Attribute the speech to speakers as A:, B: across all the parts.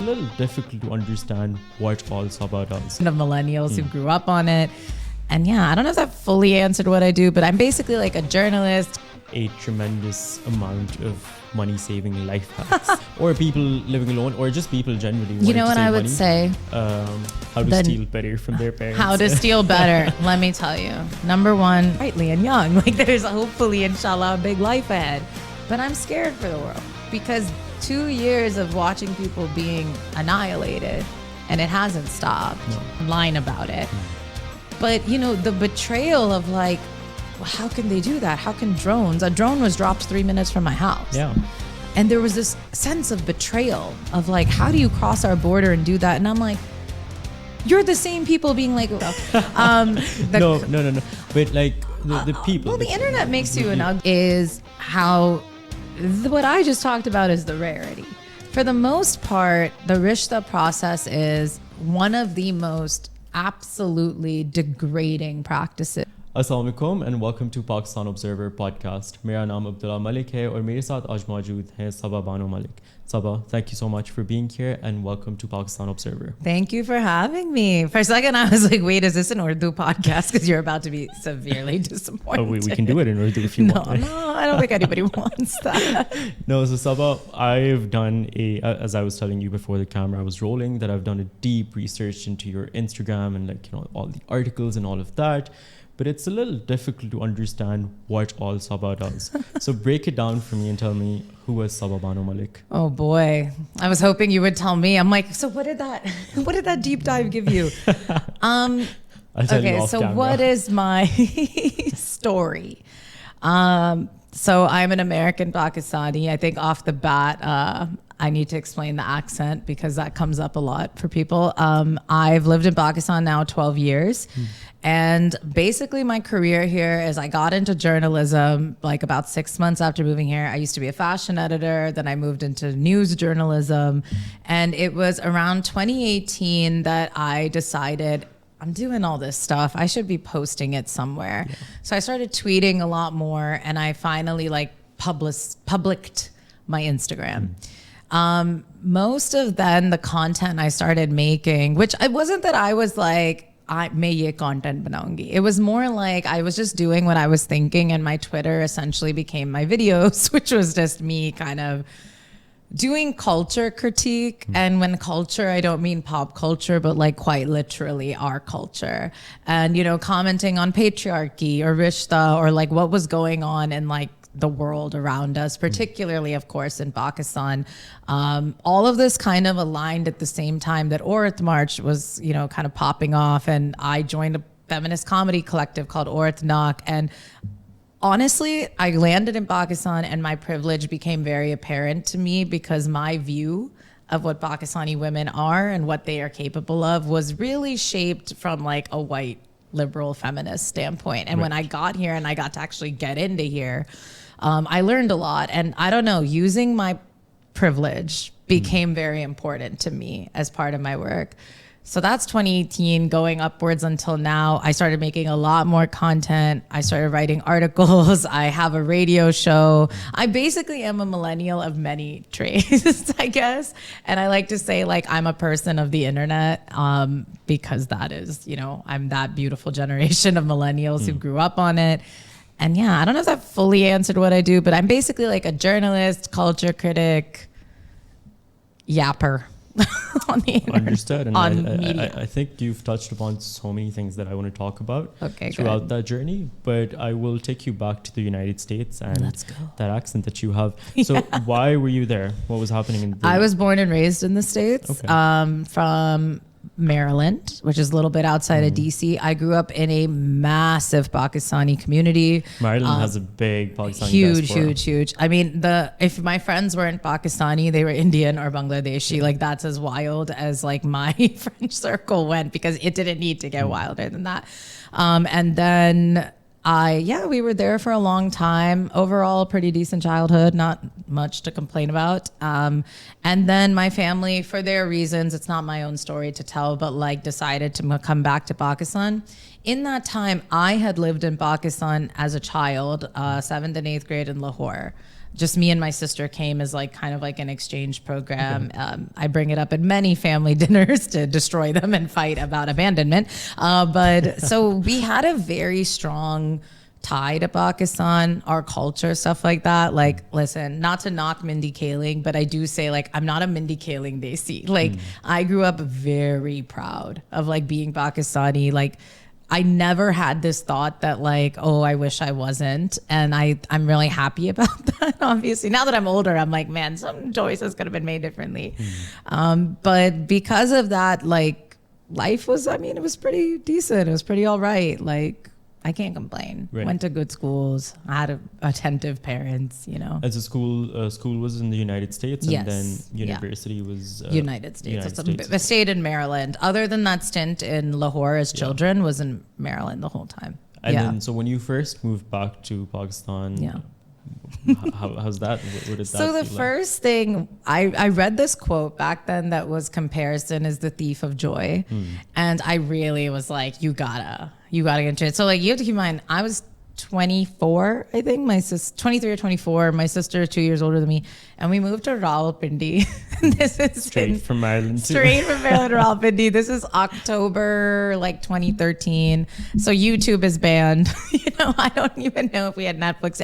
A: little difficult to understand what all Sabah does.
B: Of millennials who grew up on it. And yeah, I don't know if that fully answered what I do, but I'm basically like a journalist.
A: A tremendous amount of money-saving life hacks. Or people living alone, or just people generally wanting
B: You know
A: to
B: what
A: save
B: I would
A: money.
B: say?
A: How to steal better from their parents.
B: How to steal better. Let me tell you. Number one, rightly and young. Like there's hopefully, inshallah, a big life ahead. But I'm scared for the world because 2 years of watching people being annihilated and it hasn't stopped.
A: No.
B: I'm lying about it. But you know, the betrayal of like, well, how can they do that? How can a drone was dropped 3 minutes from my house.
A: Yeah.
B: And there was this sense of betrayal of like, how do you cross our border and do that? And I'm like, you're the same people being like,
A: No. But like the people.
B: Well, the internet makes you an ugly is how what I just talked about is the rarity. For the most part, the rishta process is one of the most absolutely degrading practices.
A: Assalamu alaikum and welcome to Pakistan Observer podcast. मेरा नाम अब्दुल्ला मलिक है और मेरे साथ आज मौजूद है Sabah Bano Malik. Sabah, thank you so much for being here and welcome to Pakistan Observer.
B: Thank you for having me. For a second, I was like, wait, is this an Urdu podcast? Because you're about to be severely disappointed.
A: Oh, we can do it in Urdu if you want.
B: No, I don't think anybody wants that.
A: No, so Sabah, I've done as I was telling you before the camera was rolling, that I've done a deep research into your Instagram and like, you know, all the articles and all of that. But it's a little difficult to understand what all Sabah does. So break it down for me and tell me, who is Sabah Bano Malik?
B: Oh boy, I was hoping you would tell me. I'm like, so what did that deep dive give you?
A: I'll tell you off camera.
B: What is my story? So I'm an American Pakistani. I think off the bat, I need to explain the accent because that comes up a lot for people. I've lived in Pakistan now 12 years. And basically my career here is I got into journalism like about 6 months after moving here. I used to be a fashion editor. Then I moved into news journalism. And it was around 2018 that I decided I'm doing all this stuff. I should be posting it somewhere. Yeah. So I started tweeting a lot more and I finally like publicked my Instagram. Most of then the content I started making, which it wasn't that I was like, मैं ये content बनाऊंगी. It was more like I was just doing what I was thinking and my Twitter essentially became my videos, which was just me kind of doing culture critique. And when culture, I don't mean pop culture, but like quite literally our culture. And, you know, commenting on patriarchy or rishta or like what was going on in like the world around us, particularly, of course, in Pakistan. All of this kind of aligned at the same time that Aurat March was, you know, kind of popping off. And I joined a feminist comedy collective called Aurat Nak. And honestly, I landed in Pakistan and my privilege became very apparent to me because my view of what Pakistani women are and what they are capable of was really shaped from like a white liberal feminist standpoint. And when I got here and I got to actually get into here, I learned a lot. And I don't know, using my privilege became very important to me as part of my work. So that's 2018 going upwards until now. I started making a lot more content. I started writing articles. I have a radio show. I basically am a millennial of many trades, I guess. And I like to say like I'm a person of the internet because that is, you know, I'm that beautiful generation of millennials who grew up on it. And yeah, I don't know if that fully answered what I do, but I'm basically like a journalist, culture critic, yapper. On the internet.
A: Understood. And
B: media.
A: I think you've touched upon so many things that I want to talk about throughout
B: good.
A: that journey. But I will take you back to the United States and
B: Let's go.
A: that accent that you have. So why were you there? What was happening
B: I was born and raised in the States, from Maryland, which is a little bit outside of DC. I grew up in a massive Pakistani community.
A: Maryland has a big Pakistani
B: huge. I mean, if my friends weren't Pakistani, they were Indian or Bangladeshi. Like that's as wild as like my French circle went because it didn't need to get wilder than that. And then we were there for a long time. Overall, pretty decent childhood, not much to complain about. And then my family, for their reasons, it's not my own story to tell, but like decided to come back to Pakistan. In that time, I had lived in Pakistan as a child, 7th and 8th grade in Lahore. just me and my sister came as like kind of like an exchange program. I bring it up at many family dinners to destroy them and fight about abandonment. But so we had a very strong tie to Pakistan, our culture, stuff like that. Like, listen, not to knock Mindy Kaling, but I do say like, I'm not a Mindy Kaling desi. Like I grew up very proud of like being Pakistani. Like I never had this thought that like, oh, I wish I wasn't. And I'm really happy about that. Obviously, now that I'm older, I'm like, man, some choices could have been made differently. But because of that, like life was, I mean, it was pretty decent. It was pretty all right. Like I can't complain. Right. Went to good schools. I had attentive parents, you know.
A: As a school was in the United States, and then university was
B: United States. I stayed in Maryland. Other than that stint in Lahore as children, was in Maryland the whole time.
A: And then, so when you first moved back to Pakistan, how's that? What did that
B: So the first thing, I read this quote back then that was comparison is the thief of joy. And I really was like, you gotta get into it. So like you have to keep in mind, I was 24, I think, my sister 23 or 24, my sister 2 years older than me, and we moved to Rawalpindi. This is
A: straight from Maryland
B: to Rawalpindi. This is October like 2013. So YouTube is banned. You know, I don't even know if we had Netflix.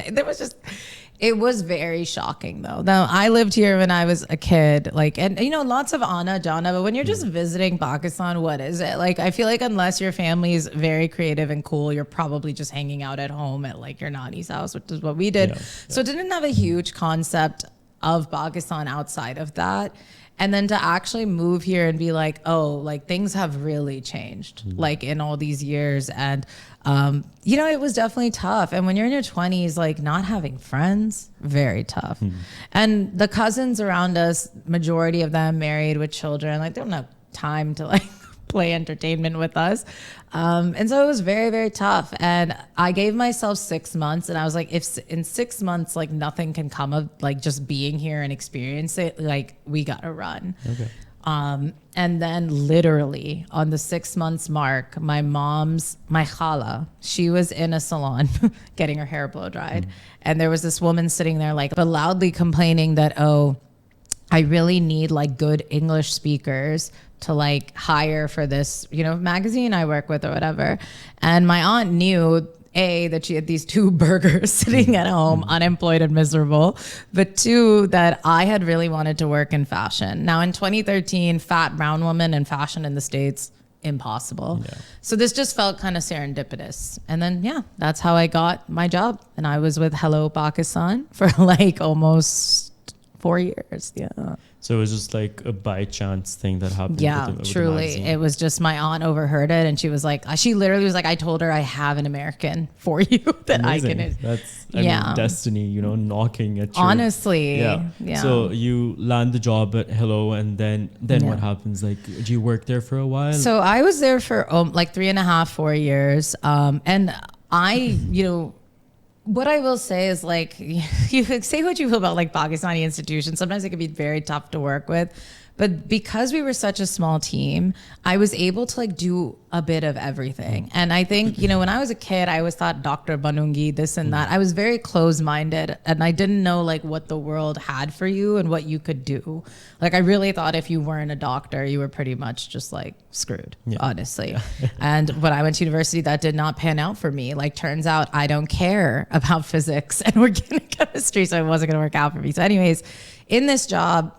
B: It was very shocking though. Now I lived here when I was a kid, like, and you know, lots of Anna, Jana, but when you're just visiting Pakistan, what is it? Like, I feel like unless your family is very creative and cool, you're probably just hanging out at home at like your nanny's house, which is what we did. So it didn't have a huge concept of Pakistan outside of that. And then to actually move here and be like, oh, like things have really changed, like in all these years. And, you know, it was definitely tough. And when you're in your 20s, like not having friends, very tough. And the cousins around us, majority of them married with children, like they don't have time to like play entertainment with us. And so it was very, very tough. And I gave myself 6 months and I was like, if in 6 months, like nothing can come of like just being here and experience it, like we got to run. Okay. And then literally on the 6 months mark, my khala, she was in a salon getting her hair blow dried. And there was this woman sitting there like but loudly complaining that, oh, I really need like good English speakers to like hire for this, you know, magazine I work with or whatever. And my aunt knew that she had these 2 burgers sitting at home, unemployed and miserable, but 2, that I had really wanted to work in fashion. Now in 2013, fat brown woman in fashion in the States, impossible. So this just felt kind of serendipitous. And then, that's how I got my job. And I was with Hello Pakistan for like almost 4 years.
A: So it was just like a by chance thing that happened.
B: Yeah, truly. It was just my aunt overheard it and she was like, she literally was like, I told her I have an American for you that
A: Amazing.
B: I can.
A: That's I mean, destiny, you know, knocking at you.
B: Honestly.
A: Yeah. So you land the job at Hello and then what happens? Like, do you work there for a while?
B: So I was there for like 3.5, 4 years. And I, you know, what I will say is like, you could say what you feel about like Pakistani institutions. Sometimes it can be very tough to work with. But because we were such a small team, I was able to like do a bit of everything. And I think, you know, when I was a kid, I always thought Dr. Banungi, this and that. I was very closed-minded and I didn't know like what the world had for you and what you could do. Like I really thought if you weren't a doctor, you were pretty much just like screwed, honestly. And when I went to university, that did not pan out for me. Like turns out I don't care about physics and organic chemistry, so it wasn't going to work out for me. So anyways, in this job,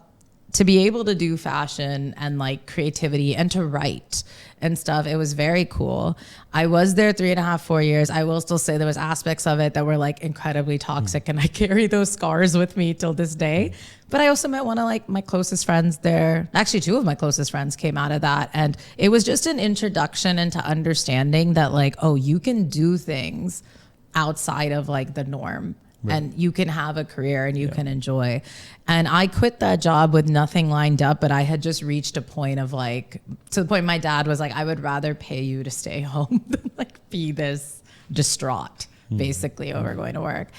B: to be able to do fashion and like creativity and to write and stuff, it was very cool. I was there 3.5, 4 years. I will still say there was aspects of it that were like incredibly toxic and I carry those scars with me till this day. But I also met one of like my closest friends there. Actually, 2 of my closest friends came out of that. And it was just an introduction into understanding that like, oh, you can do things outside of like the norm. And you can have a career and you can enjoy. And I quit that job with nothing lined up, but I had just reached a point of like, to the point my dad was like, I would rather pay you to stay home than like be this distraught basically over going to work.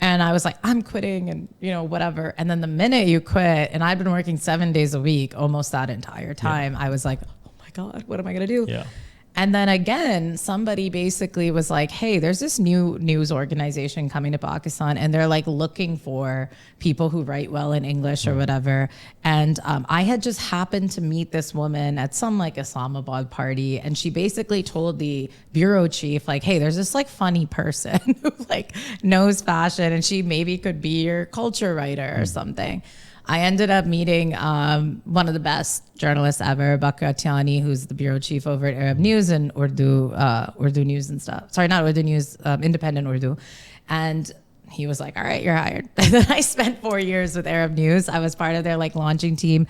B: And I was like, I'm quitting and, you know, whatever. And then the minute you quit, and I'd been working 7 days a week almost that entire time, I was like, oh my God, what am I going to do? And then again, somebody basically was like, hey, there's this new news organization coming to Pakistan, and they're like looking for people who write well in English or whatever. And I had just happened to meet this woman at some like Islamabad party, and she basically told the bureau chief, like, hey, there's this like funny person who like knows fashion, and she maybe could be your culture writer or something. I ended up meeting one of the best journalists ever, Bakr Atiani, who's the bureau chief over at Arab News and Urdu News and stuff. Sorry, not Urdu News, Independent Urdu. And he was like, all right, you're hired. And then I spent 4 years with Arab News. I was part of their like launching team.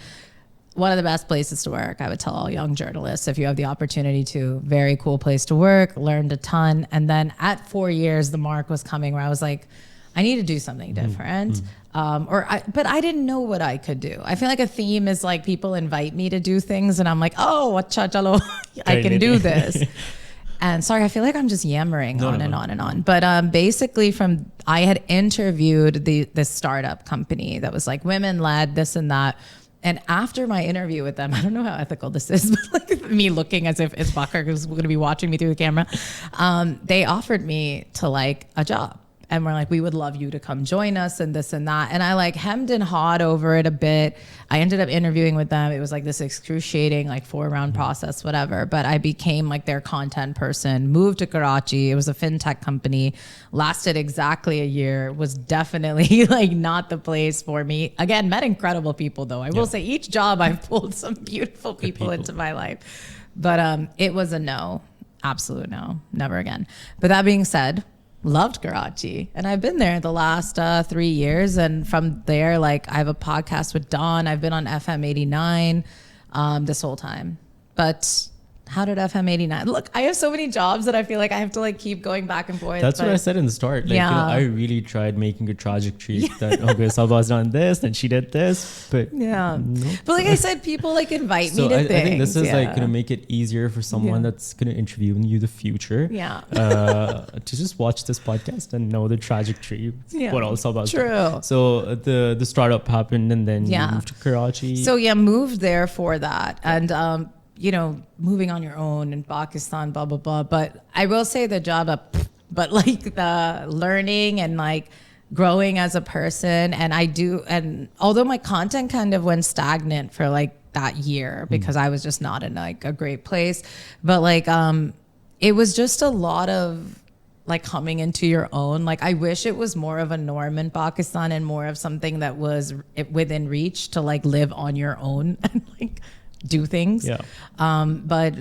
B: One of the best places to work. I would tell all young journalists, if you have the opportunity to, very cool place to work, learned a ton. And then at 4 years, the mark was coming where I was like, I need to do something different. But I didn't know what I could do. I feel like a theme is like people invite me to do things and I'm like, oh, acha chalo, I can do this. And sorry, I feel like I'm just yammering on and on. But basically I had interviewed this startup company that was like women led, this and that. And after my interview with them, I don't know how ethical this is, but like me looking as if it's Bakr who's going to be watching me through the camera. They offered me to like a job. And we're like, we would love you to come join us and this and that. And I like hemmed and hawed over it a bit. I ended up interviewing with them. It was like this excruciating, like 4-round process, whatever. But I became like their content person, moved to Karachi. It was a fintech company, lasted exactly a year, was definitely like not the place for me. Again, met incredible people though. I will say each job I've pulled some beautiful people into my life. But it was a no, absolute no, never again. But that being said, loved Karachi, and I've been there the last 3 years, and from there, like, I have a podcast with Dawn. I've been on FM 89 this whole time. But how did FM 89 look? I have so many jobs that I feel like I have to like keep going back and forth.
A: That's what I said in the start. Like, I really tried making a trajectory that, okay, Sabah's done this, then she did this, but
B: nope. But like I said, people like invite me to things.
A: I think this is like going to make it easier for someone that's going to interview in you the future. To just watch this podcast and know the trajectory. What all Sabah's done. So the startup happened, and then you moved to Karachi.
B: So moved there for that, and moving on your own in Pakistan, blah, blah, blah. But I will say the job, but like the learning and like growing as a person. And although my content kind of went stagnant for like that year because I was just not in like a great place, but like, it was just a lot of like coming into your own. Like, I wish it was more of a norm in Pakistan and more of something that was within reach to like live on your own and like do things. But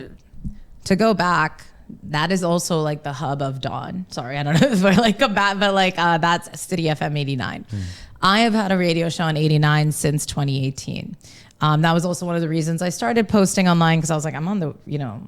B: to go back, that is also like the hub of Dawn. Sorry, I don't know if we're like but like that's City FM 89. I have had a radio show on 89 since 2018. That was also one of the reasons I started posting online, because I was like, I'm on the,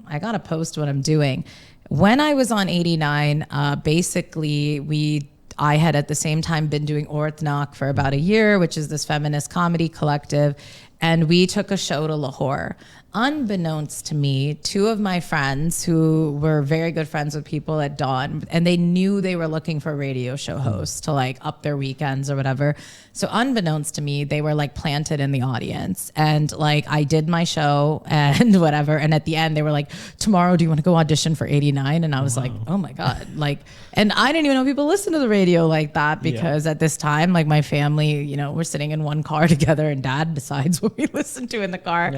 B: I gotta post what I'm doing. When I was on 89, basically I had at the same time been doing Orthnak for about a year, which is this feminist comedy collective. And we took a show to Lahore. Unbeknownst to me, 2 of my friends who were very good friends with people at Dawn, and they knew they were looking for radio show hosts to like up their weekends or whatever. So unbeknownst to me, they were like planted in the audience, and like I did my show and whatever. And at the end they were like, tomorrow, do you want to go audition for 89? And I was like, oh my God. Like, and I didn't even know people listen to the radio like that, because at this time, like my family, we're sitting in one car together and dad decides what we listen to in the car.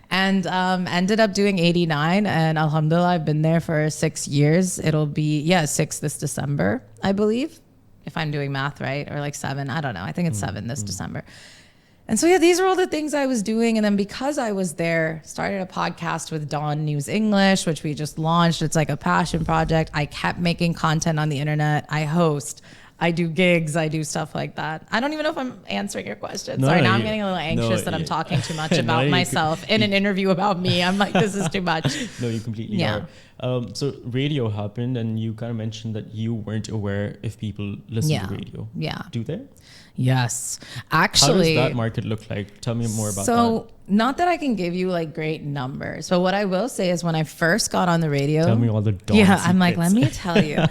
B: And ended up doing 89, and alhamdulillah, I've been there for 6 years. It'll be 6 this December, I believe, if I'm doing math right, or like 7, I don't know, I think it's 7 this December. And so these are all the things I was doing. And then because I was there, started a podcast with Dawn News English, which we just launched. It's like a passion project. I kept making content on the internet. I host, I do gigs, I do stuff like that. I don't even know if I'm answering your question. Sorry, now I'm getting a little anxious that I'm talking too much about myself in an interview about me. I'm like, this is too much.
A: No, you completely are. So radio happened, and you kind of mentioned that you weren't aware if people listen to radio. Do they?
B: Yes. Actually.
A: How does that market look like? Tell me more about that.
B: So, not that I can give you like great numbers, but what I will say is when I first got on the radio.
A: Tell me all the Dawn
B: I'm like, let me tell you.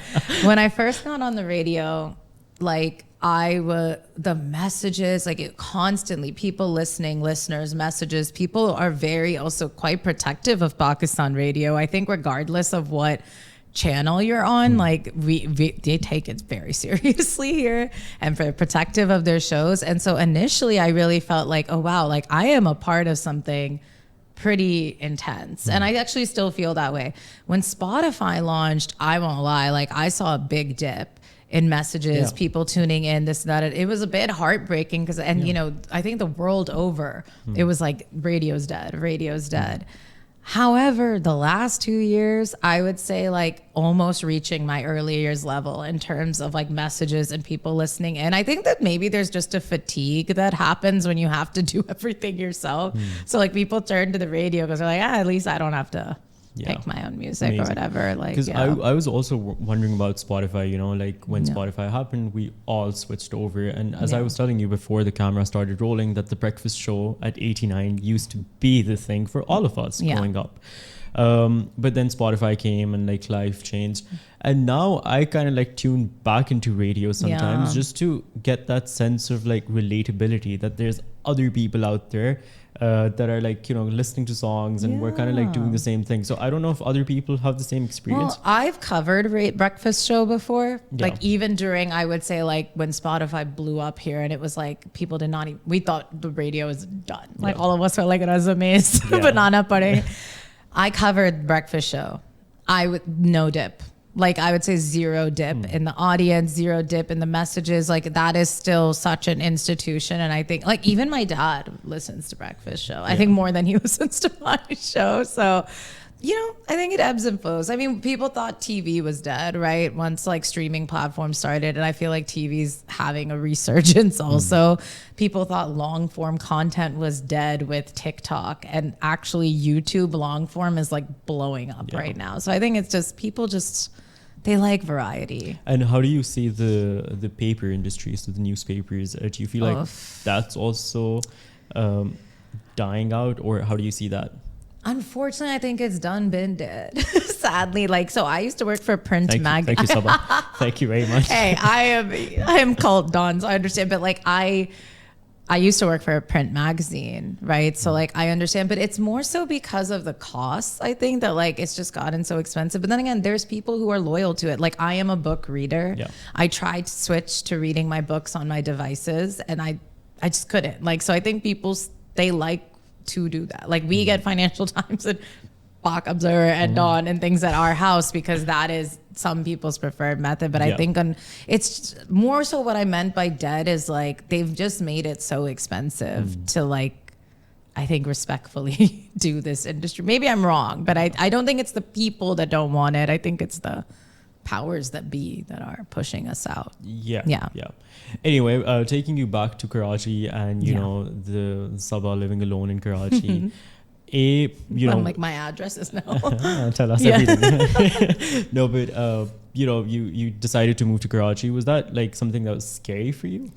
B: When I first got on the radio, like the messages, like it constantly, people listening, listeners, messages, people are very also quite protective of Pakistan radio. I think regardless of what channel you're on, like they take it very seriously here and they're protective of their shows. And so initially I really felt like, oh wow, like I am a part of something pretty intense. And I actually still feel that way. When Spotify launched, I won't lie, like I saw a big dip in messages, people tuning in, this, that. It was a bit heartbreaking because, you know, I think the world over, it was like radio's dead. However, the last 2 years, I would say like almost reaching my early years level in terms of like messages and people listening. And I think that maybe there's just a fatigue that happens when you have to do everything yourself. So like people turn to the radio because they're like, at least I don't have to pick my own music or whatever. Like,
A: because I was also wondering about Spotify, you know, like when Spotify happened, we all switched over. And as I was telling you before the camera started rolling, that the breakfast show at 89 used to be the thing for all of us growing up. But then Spotify came and like life changed. And now I kind of like tune back into radio sometimes just to get that sense of like relatability, that there's other people out there that are like, you know, listening to songs and we're kind of like doing the same thing. So I don't know if other people have the same experience.
B: Well, I've covered breakfast show before, like even during, I would say like when Spotify blew up here and it was like people did not even, we thought the radio was done. Like all of us were like resumes, banana pudding. I covered breakfast show. I would no dip. Like I would say zero dip in the audience, zero dip in the messages. Like that is still such an institution. And I think like even my dad listens to breakfast show. I think more than he listens to my show. So, you know, I think it ebbs and flows. I mean, people thought TV was dead, right? Once like streaming platforms started, and I feel like TV's having a resurgence also. People thought long form content was dead with TikTok, and actually YouTube long form is like blowing up right now. So I think it's just people just, they like variety.
A: And how do you see the paper industry, so the newspapers? Do you feel like that's also dying out, or how do you see that?
B: Unfortunately, I think it's been dead. Sadly, like, so I used to work for a print magazine.
A: Thank you, Sabah. Thank you very much.
B: Hey, I am called Dawn, so I understand. But like, I used to work for a print magazine, right? So like, I understand, but it's more so because of the costs. I think that like, it's just gotten so expensive. But then again, there's people who are loyal to it. Like I am a book reader. I tried to switch to reading my books on my devices and I just couldn't. Like, so I think people, they like to do that. Like we get Financial Times and Bach Observer and Dawn and things at our house because that is some people's preferred method. But I think it's more so what I meant by dead is like they've just made it so expensive to like, I think respectfully do this industry. Maybe I'm wrong, but I don't think it's the people that don't want it. I think it's the powers that be that are pushing us out. Yeah.
A: Anyway, taking you back to Karachi and you know the Sabah living alone in Karachi. You know,
B: like my address is now.
A: Tell us everything. No, but you know, you decided to move to Karachi. Was that like something that was scary for you?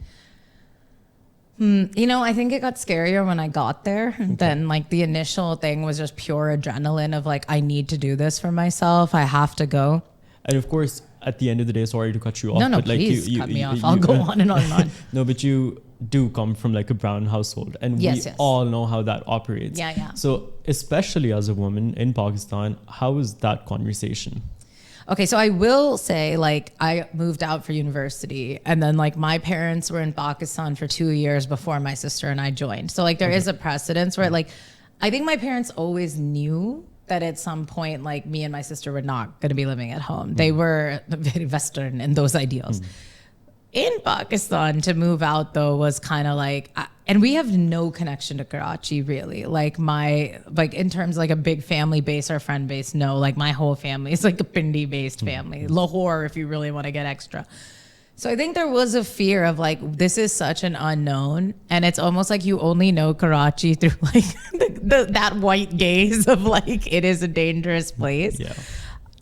B: You know, I think it got scarier when I got there. Then like the initial thing was just pure adrenaline of like, I need to do this for myself. I have to go.
A: And of course, at the end of the day, sorry to cut you off.
B: No,
A: but like
B: please cut me off. I'll go on and on and on.
A: No, but you do come from like a brown household, and we all know how that operates. So especially as a woman in Pakistan, how is that conversation?
B: Okay, so I will say like I moved out for university and then like my parents were in Pakistan for 2 years before my sister and I joined. So like there is a precedence where like I think my parents always knew that at some point, like me and my sister were not going to be living at home. They were very Western in those ideals. In Pakistan, to move out though was kind of like, and we have no connection to Karachi really. Like in terms of like a big family base or friend base, no, like my whole family is like a Pindi based family. Lahore, if you really want to get extra. So I think there was a fear of like, this is such an unknown, and it's almost like you only know Karachi through like that white gaze of like, it is a dangerous place.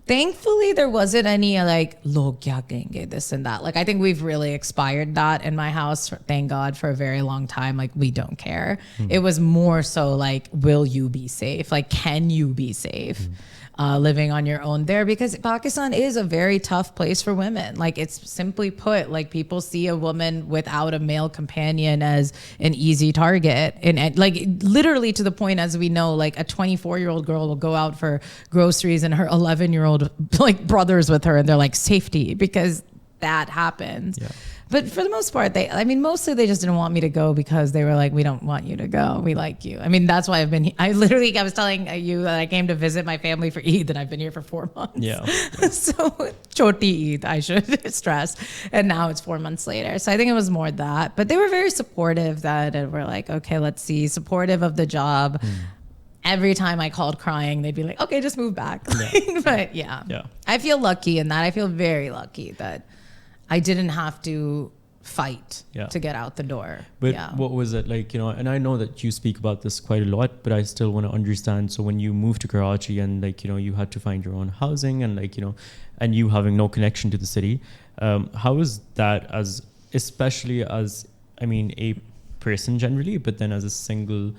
B: Thankfully, there wasn't any like, log kya kahenge, this and that. Like, I think we've really expired that in my house, thank God, for a very long time. Like, we don't care. It was more so like, will you be safe? Like, can you be safe? living on your own there, because Pakistan is a very tough place for women. Like, it's simply put, like, people see a woman without a male companion as an easy target. And like, literally to the point, as we know, like a 24-year-old girl will go out for groceries and her 11-year-old like brothers with her, and they're like, safety, because that happens.
A: Yeah.
B: But for the most part, mostly they just didn't want me to go because they were like, we don't want you to go. We like you. I mean, that's why I was telling you that I came to visit my family for Eid, and I've been here for 4 months.
A: Yeah.
B: So, choti Eid, I should stress. And now it's 4 months later. So I think it was more that. But they were very supportive and we're like, okay, let's see. Supportive of the job. Every time I called crying, they'd be like, okay, just move back.
A: Yeah.
B: But yeah, I feel lucky in that. I feel very lucky that I didn't have to fight to get out the door.
A: But what was it like, and I know that you speak about this quite a lot, but I still want to understand. So when you moved to Karachi and you had to find your own housing and and you having no connection to the city, how was that especially as, a person generally, but then as a single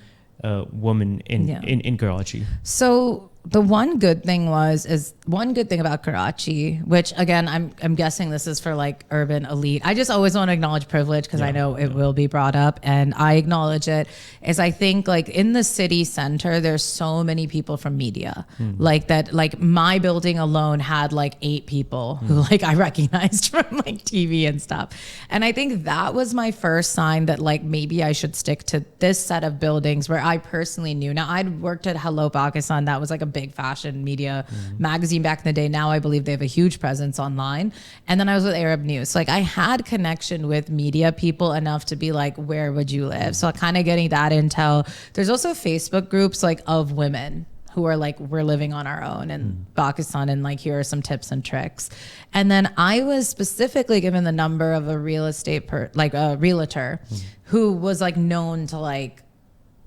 A: woman in Karachi?
B: So the one good thing about Karachi, which again, I'm guessing this is for like urban elite. I just always want to acknowledge privilege because I know it will be brought up, and I acknowledge it. Is I think like in the city center, there's so many people from media like that. Like my building alone had like 8 people who like I recognized from like TV and stuff. And I think that was my first sign that like maybe I should stick to this set of buildings where I personally knew. Now I'd worked at Hello Pakistan. That was like a big fashion media magazine back in the day. Now I believe they have a huge presence online. And then I was with Arab News. So like I had connection with media people enough to be like, where would you live? So kind of getting that intel. There's also Facebook groups like of women who are like, we're living on our own in Pakistan, and like, here are some tips and tricks. And then I was specifically given the number of a real estate a realtor who was like known to like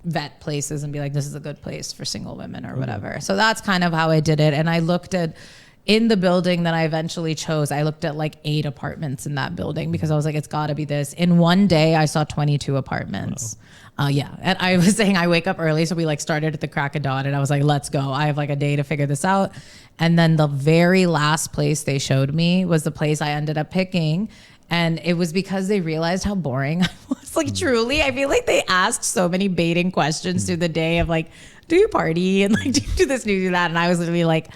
B: vet places and be like, this is a good place for single women or whatever. So that's kind of how I did it. And I looked at, in the building that I eventually chose, I looked at like 8 apartments in that building because I was like, it's got to be this. In one day, I saw 22 apartments. Wow. And I was saying I wake up early. So we like started at the crack of dawn, and I was like, let's go. I have like a day to figure this out. And then the very last place they showed me was the place I ended up picking. And it was because they realized how boring I was. Like, truly, I feel like they asked so many baiting questions through the day of like, do you party? And like, do you do this, do you do that? And I was literally like,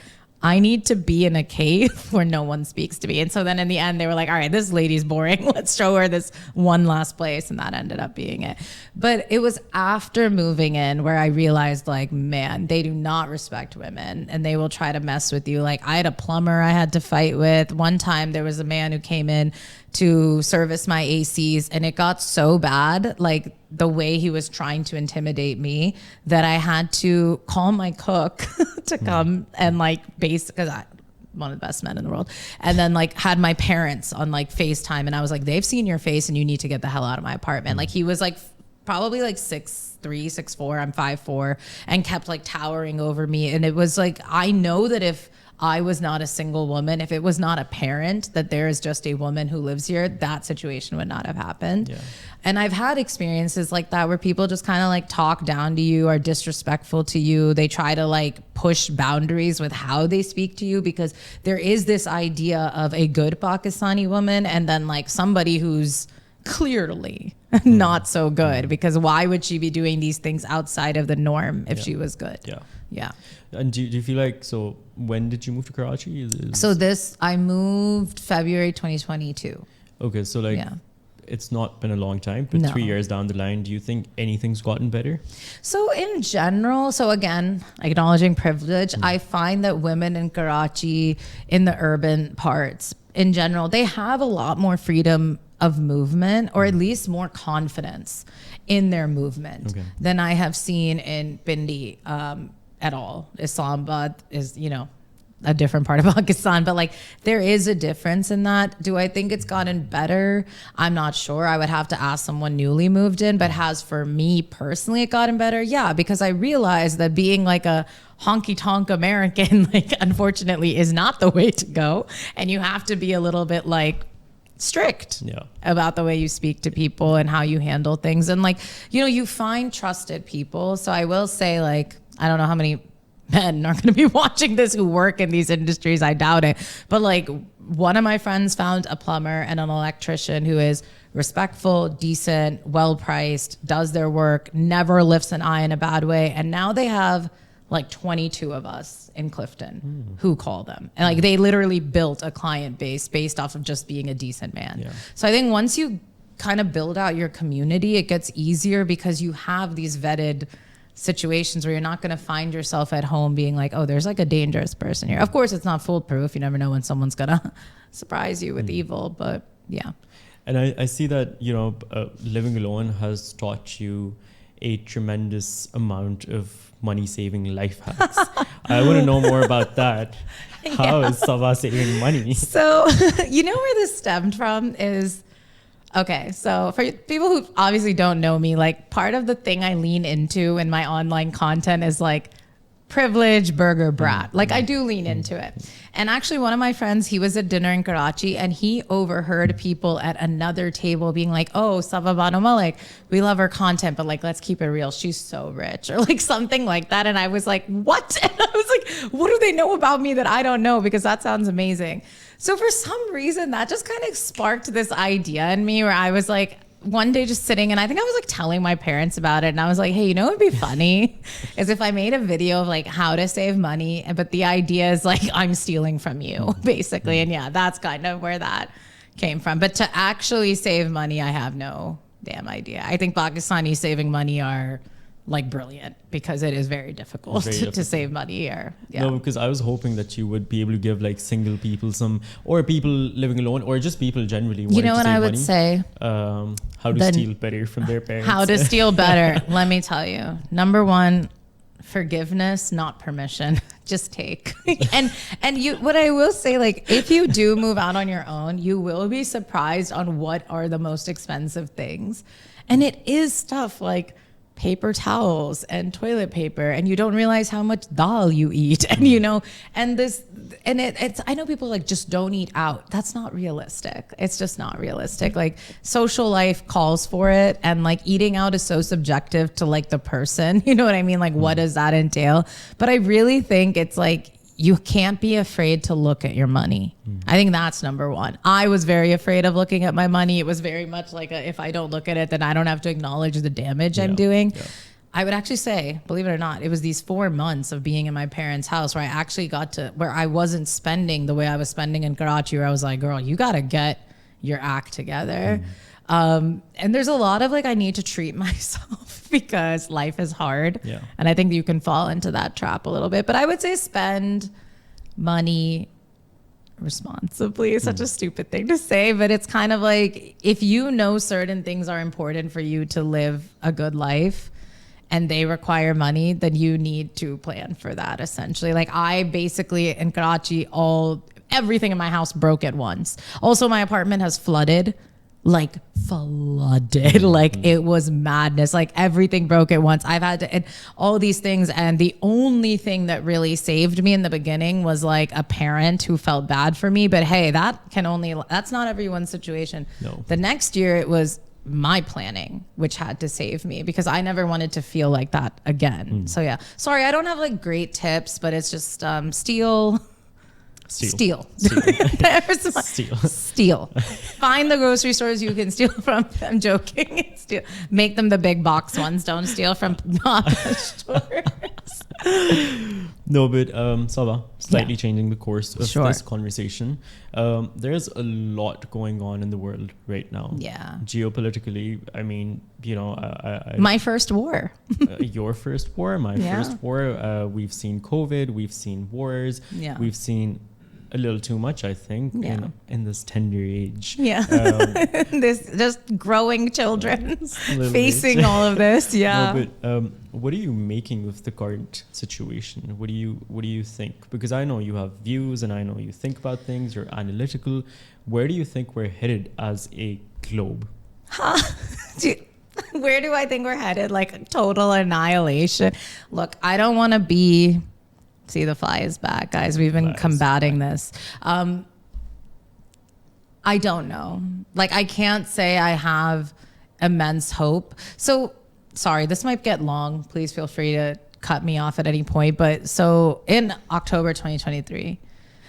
B: I need to be in a cave where no one speaks to me. And so then in the end, they were like, all right, this lady's boring. Let's show her this one last place. And that ended up being it. But it was after moving in where I realized like, man, they do not respect women, and they will try to mess with you. Like I had a plumber I had to fight with. One time there was a man who came in to service my ACs, and it got so bad, like the way he was trying to intimidate me, that I had to call my cook to come and like because I'm one of the best men in the world, and then like had my parents on like FaceTime, and I was like, they've seen your face and you need to get the hell out of my apartment. Like he was like probably like 6'3", 6'4", I'm 5'4", and kept like towering over me. And it was like, I know that if I was not a single woman, if it was not apparent that there is just a woman who lives here, that situation would not have happened. Yeah. And I've had experiences like that where people just kind of like talk down to you, are disrespectful to you. They try to like push boundaries with how they speak to you, because there is this idea of a good Pakistani woman and then like somebody who's clearly not so good, because why would she be doing these things outside of the norm if she was good? Yeah.
A: And do you feel like, so when did you move to Karachi?
B: I moved February 2022.
A: Okay, so like it's not been a long time, but 3 years down the line, do you think anything's gotten better?
B: So in general, so again, acknowledging privilege, I find that women in Karachi, in the urban parts, in general, they have a lot more freedom of movement, or at least more confidence in their movement than I have seen in Pindi at all. Islamabad is, a different part of Pakistan, but like there is a difference in that. Do I think it's gotten better? I'm not sure. I would have to ask someone newly moved in, but has for me personally it gotten better? Yeah, because I realized that being like a honky tonk American, like unfortunately is not the way to go. And you have to be a little bit like strict about the way you speak to people and how you handle things. And like, you find trusted people. So I will say, like, I don't know how many men are going to be watching this who work in these industries. I doubt it. But like one of my friends found a plumber and an electrician who is respectful, decent, well-priced, does their work, never lifts an eye in a bad way. And now they have like 22 of us in Clifton who call them. And like they literally built a client base based off of just being a decent man. Yeah. So I think once you kind of build out your community, it gets easier because you have these vetted situations where you're not going to find yourself at home being like, oh, there's like a dangerous person here. Of course, it's not foolproof. You never know when someone's going to surprise you with evil, but yeah.
A: And I see that, you know, living alone has taught you a tremendous amount of money-saving life hacks. I want to know more about that. How is Sabah saving money?
B: So, you know where this stemmed from is, okay, so for people who obviously don't know me, like part of the thing I lean into in my online content is like privilege, burger brat. Like I do lean into it. And actually one of my friends, he was at dinner in Karachi and he overheard people at another table being like, oh, Sabah Bano Malik, we love her content, but like, let's keep it real. She's so rich or like something like that. And I was like, what? And I was like, what do they know about me that I don't know? Because that sounds amazing. So for some reason that just kind of sparked this idea in me where I was like, one day just sitting and I think I was like telling my parents about it and I was like, hey, you know what would be funny is if I made a video of like how to save money, but the idea is like I'm stealing from you basically. And yeah, that's kind of where that came from. But to actually save money, I have no damn idea. I think Pakistani saving money are like brilliant because it is very difficult to save money here. Yeah.
A: No, because I was hoping that you would be able to give like single people some, or people living alone, or just people generally.
B: You know what I would say?
A: How to steal better from their parents.
B: How to steal better. Let me tell you. Number one, forgiveness, not permission. Just take. and you, what I will say, like if you do move out on your own, you will be surprised on what are the most expensive things. And it is stuff like paper towels and toilet paper, and you don't realize how much dal you eat, and you know, and it's I know people like just don't eat out. That's not realistic. It's just not realistic. Like social life calls for it, and like eating out is so subjective to like the person. You know what I mean? Like what does that entail? But I really think it's like you can't be afraid to look at your money. I think that's number one. I was very afraid of looking at my money. It was very much like if I don't look at it, then I don't have to acknowledge the damage I'm doing. Yeah. I would actually say, believe it or not, it was these 4 months of being in my parents' house where I actually got to, where I wasn't spending the way I was spending in Karachi, where I was like, girl, you got to get your act together. And there's a lot of like, I need to treat myself because life is hard. Yeah. And I think you can fall into that trap a little bit, but I would say spend money responsibly. It's such a stupid thing to say, but it's kind of like, if you know certain things are important for you to live a good life and they require money, then you need to plan for that essentially. Like I basically in Karachi, everything in my house broke at once. Also my apartment has flooded. Like it was madness. Like everything broke at once. I've had to, and all these things. And the only thing that really saved me in the beginning was like a parent who felt bad for me. But hey, that's not everyone's situation. No. The next year it was my planning, which had to save me because I never wanted to feel like that again. So yeah, sorry, I don't have like great tips, but it's just steal. Steal. Find the grocery stores you can steal from. I'm joking. Steal. Make them the big box ones. Don't steal from stores.
A: No, but Sabah, slightly changing the course of this conversation. There's a lot going on in the world right now. Yeah. Geopolitically, I mean, you know,
B: my first war.
A: Your first war, my first war. We've seen COVID. We've seen wars. Yeah. We've seen a little too much, I think, in this tender age. Yeah.
B: This just growing children facing all of this. Yeah.
A: No, but what are you making of the current situation? What do you think? Because I know you have views and I know you think about things, you're analytical. Where do you think we're headed as a globe?
B: Where do I think we're headed? Like total annihilation. Look, I don't want to be... See, the fly is back, guys. We've been combating this. I don't know. Like, I can't say I have immense hope. So, sorry, this might get long. Please feel free to cut me off at any point. But so in October 2023,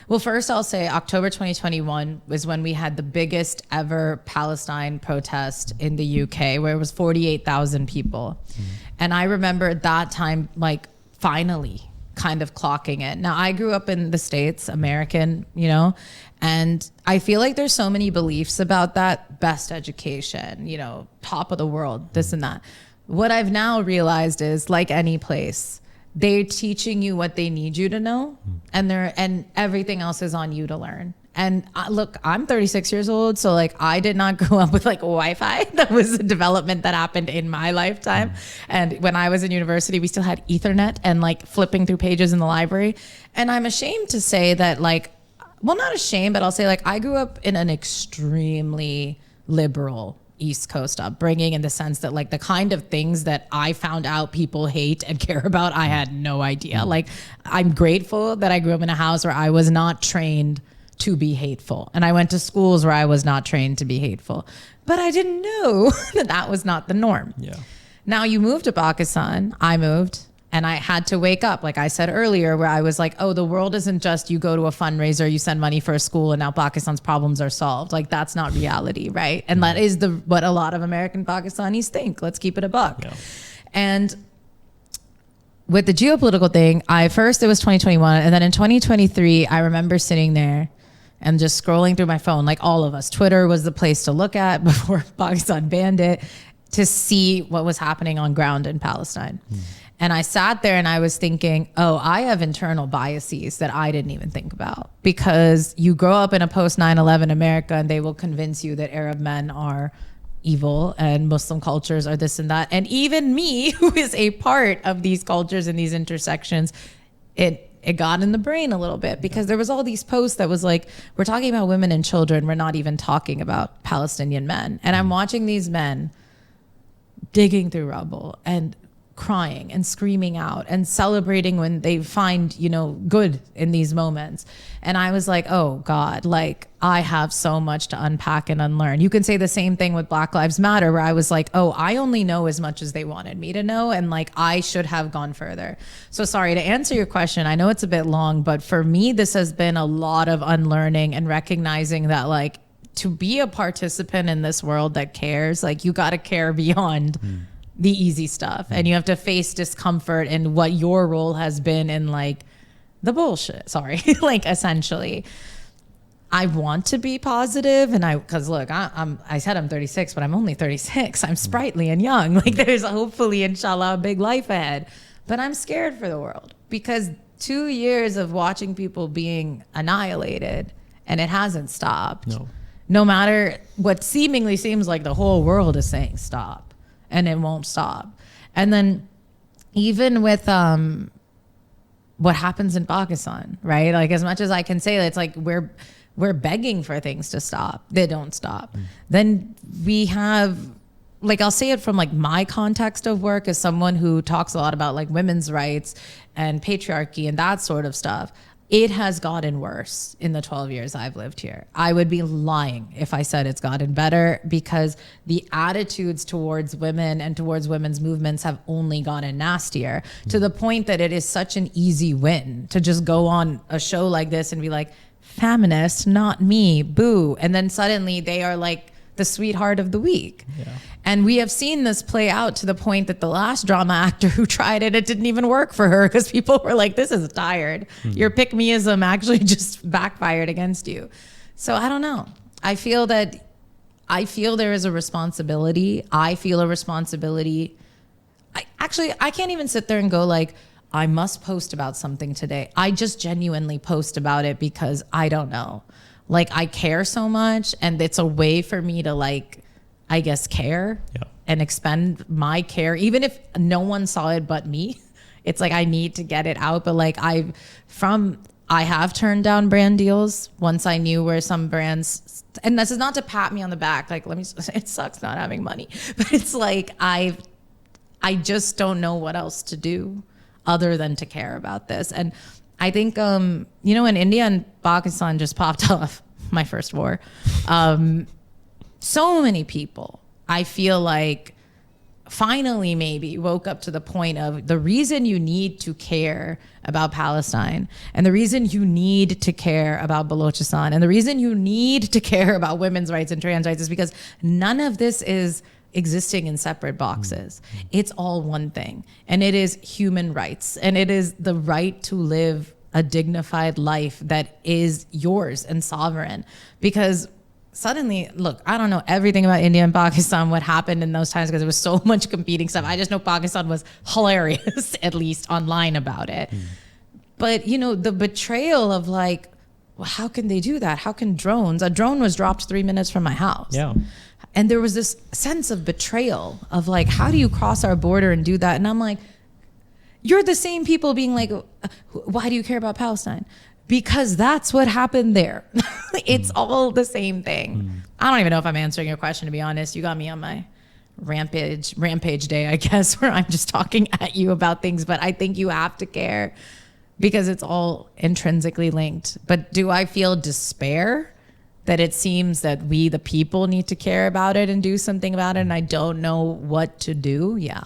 B: well, first I'll say October 2021 was when we had the biggest ever Palestine protest in the UK, where it was 48,000 people. And I remember at that time, like, finally kind of clocking it. Now, I grew up in the States, American, you know, and I feel like there's so many beliefs about that: best education, you know, top of the world, this and that. What I've now realized is, like any place, they're teaching you what they need you to know, and everything else is on you to learn. And look, I'm 36 years old, so like I did not grow up with like Wi-Fi. That was a development that happened in my lifetime. And when I was in university, we still had Ethernet and like flipping through pages in the library. And I'm ashamed to say that, like, well, not ashamed, but I'll say, like, I grew up in an extremely liberal East Coast upbringing, in the sense that, like, the kind of things that I found out people hate and care about, I had no idea. Like, I'm grateful that I grew up in a house where I was not trained to be hateful, and I went to schools where I was not trained to be hateful, but I didn't know that that was not the norm.
A: Yeah.
B: Now you moved to Pakistan, I moved, and I had to wake up, like I said earlier, where I was like, oh, the world isn't just you go to a fundraiser, you send money for a school, and now Pakistan's problems are solved. Like, that's not reality, right? And that is what a lot of American Pakistanis think. Let's keep it a buck.
A: Yeah.
B: And with the geopolitical thing, it was 2021, and then in 2023, I remember sitting there and just scrolling through my phone, like all of us. Twitter was the place to look at before Pakistan banned it, to see what was happening on ground in Palestine. And I sat there and I was thinking, oh, I have internal biases that I didn't even think about, because you grow up in a post 9/11 America and they will convince you that Arab men are evil and Muslim cultures are this and that. And even me, who is a part of these cultures and these intersections, it got in the brain a little bit, because there was all these posts that was like, we're talking about women and children, we're not even talking about Palestinian men. And I'm watching these men digging through rubble and crying and screaming out and celebrating when they find, you know, good in these moments. And I was like, oh God, like, I have so much to unpack and unlearn. You can say the same thing with Black Lives Matter, where I was like, oh, I only know as much as they wanted me to know, and like, I should have gone further. So sorry, to answer your question, I know it's a bit long, but for me, this has been a lot of unlearning and recognizing that, like, to be a participant in this world that cares, like, you got to care beyond the easy stuff, and you have to face discomfort and what your role has been in, like, the bullshit. Sorry. Like, essentially, I want to be positive, and because look, I said I'm 36, but I'm only 36. I'm sprightly and young. Like, there's hopefully, inshallah, a big life ahead, but I'm scared for the world, because 2 years of watching people being annihilated, and it hasn't stopped. No matter what seemingly seems like the whole world is saying stop. And it won't stop. And then even with what happens in Pakistan, right? Like, as much as I can say, it's like we're begging for things to stop. They don't stop. Then we have, like, I'll say it from like my context of work as someone who talks a lot about like women's rights and patriarchy and that sort of stuff. It has gotten worse in the 12 years I've lived here. I would be lying if I said it's gotten better, because the attitudes towards women and towards women's movements have only gotten nastier, to the point that it is such an easy win to just go on a show like this and be like, feminist, not me, boo. And then suddenly they are like the sweetheart of the week. Yeah. And we have seen this play out to the point that the last drama actor who tried it didn't even work for her, because people were like, this is tired. Your pick-meism actually just backfired against you. So I don't know. I feel there is a responsibility. I feel a responsibility. I can't even sit there and go like, I must post about something today. I just genuinely post about it because I don't know. Like, I care so much, and it's a way for me to, like, I guess, care and expend my care, even if no one saw it but me. It's like, I need to get it out. But like, I have turned down brand deals once I knew where some brands, and this is not to pat me on the back, like, it sucks not having money, but it's like, I just don't know what else to do other than to care about this. And I think, you know, when India and Pakistan just popped off, my first war, so many people, I feel like, finally maybe woke up to the point of the reason you need to care about Palestine and the reason you need to care about Balochistan and the reason you need to care about women's rights and trans rights is because none of this is existing in separate boxes. It's all one thing, and it is human rights, and it is the right to live a dignified life that is yours and sovereign. Because suddenly, look, I don't know everything about India and Pakistan, what happened in those times, because there was so much competing stuff. I just know Pakistan was hilarious, at least online, about it. But, you know, the betrayal of like, well, how can they do that? How can a drone was dropped 3 minutes from my house.
A: Yeah.
B: And there was this sense of betrayal of like, how do you cross our border and do that? And I'm like, you're the same people being like, why do you care about Palestine? Because that's what happened there. It's all the same thing. I don't even know if I'm answering your question, to be honest. You got me on my rampage day, I guess, where I'm just talking at you about things. But I think you have to care because it's all intrinsically linked. But do I feel despair that it seems that we, the people, need to care about it and do something about it, and I don't know what to do? Yeah,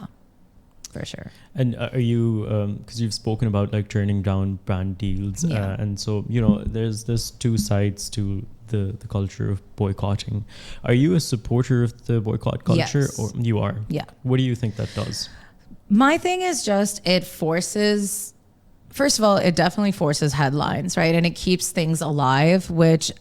B: for sure.
A: And are you, because you've spoken about like turning down brand deals, and so, you know, there's two sides to the culture of boycotting. Are you a supporter of the boycott culture?
B: Yes.
A: Or you are?
B: Yeah.
A: What do you think that does?
B: My thing is just it forces, first of all, it definitely forces headlines, right? And it keeps things alive, which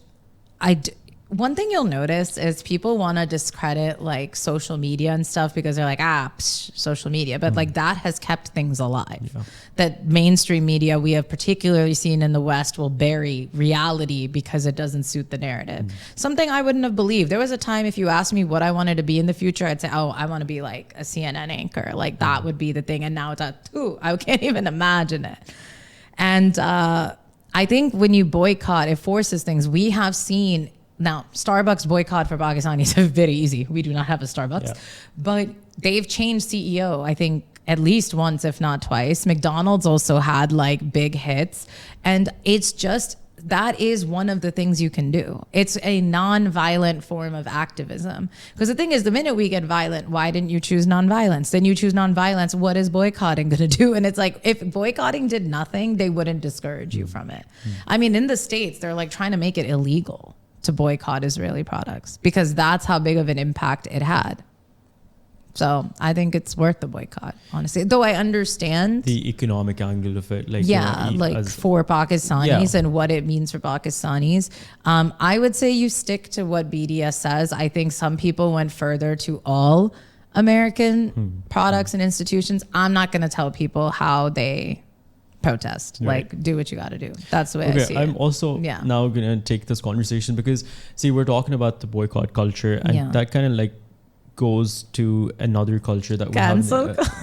B: one thing you'll notice is people want to discredit like social media and stuff because they're like, social media. But like that has kept things alive. Yeah. That mainstream media we have particularly seen in the West will bury reality because it doesn't suit the narrative. Something I wouldn't have believed. There was a time if you asked me what I wanted to be in the future, I'd say, I want to be like a CNN anchor. Like that would be the thing. And now it's I can't even imagine it. And I think when you boycott, it forces things. We have seen. Now, Starbucks boycott for Pakistanis is very easy. We do not have a Starbucks. But they've changed CEO, I think, at least once, if not twice. McDonald's also had like big hits. And it's just, that is one of the things you can do. It's a non-violent form of activism. Because the thing is, the minute we get violent, why didn't you choose non-violence? Then you choose non-violence. What is boycotting going to do? And it's like, if boycotting did nothing, they wouldn't discourage you from it. I mean, in the States, they're like trying to make it illegal to boycott Israeli products because that's how big of an impact it had. So I think it's worth the boycott, honestly. Though I understand
A: the economic angle of it, like
B: for Pakistanis and what it means for Pakistanis. I would say you stick to what BDS says. I think some people went further to all American products and institutions. I'm not going to tell people how they protest. Like, do what you got to do. That's the way I see it.
A: I'm also now going to take this conversation because, see, we're talking about the boycott culture and that kind of like goes to another culture that we have,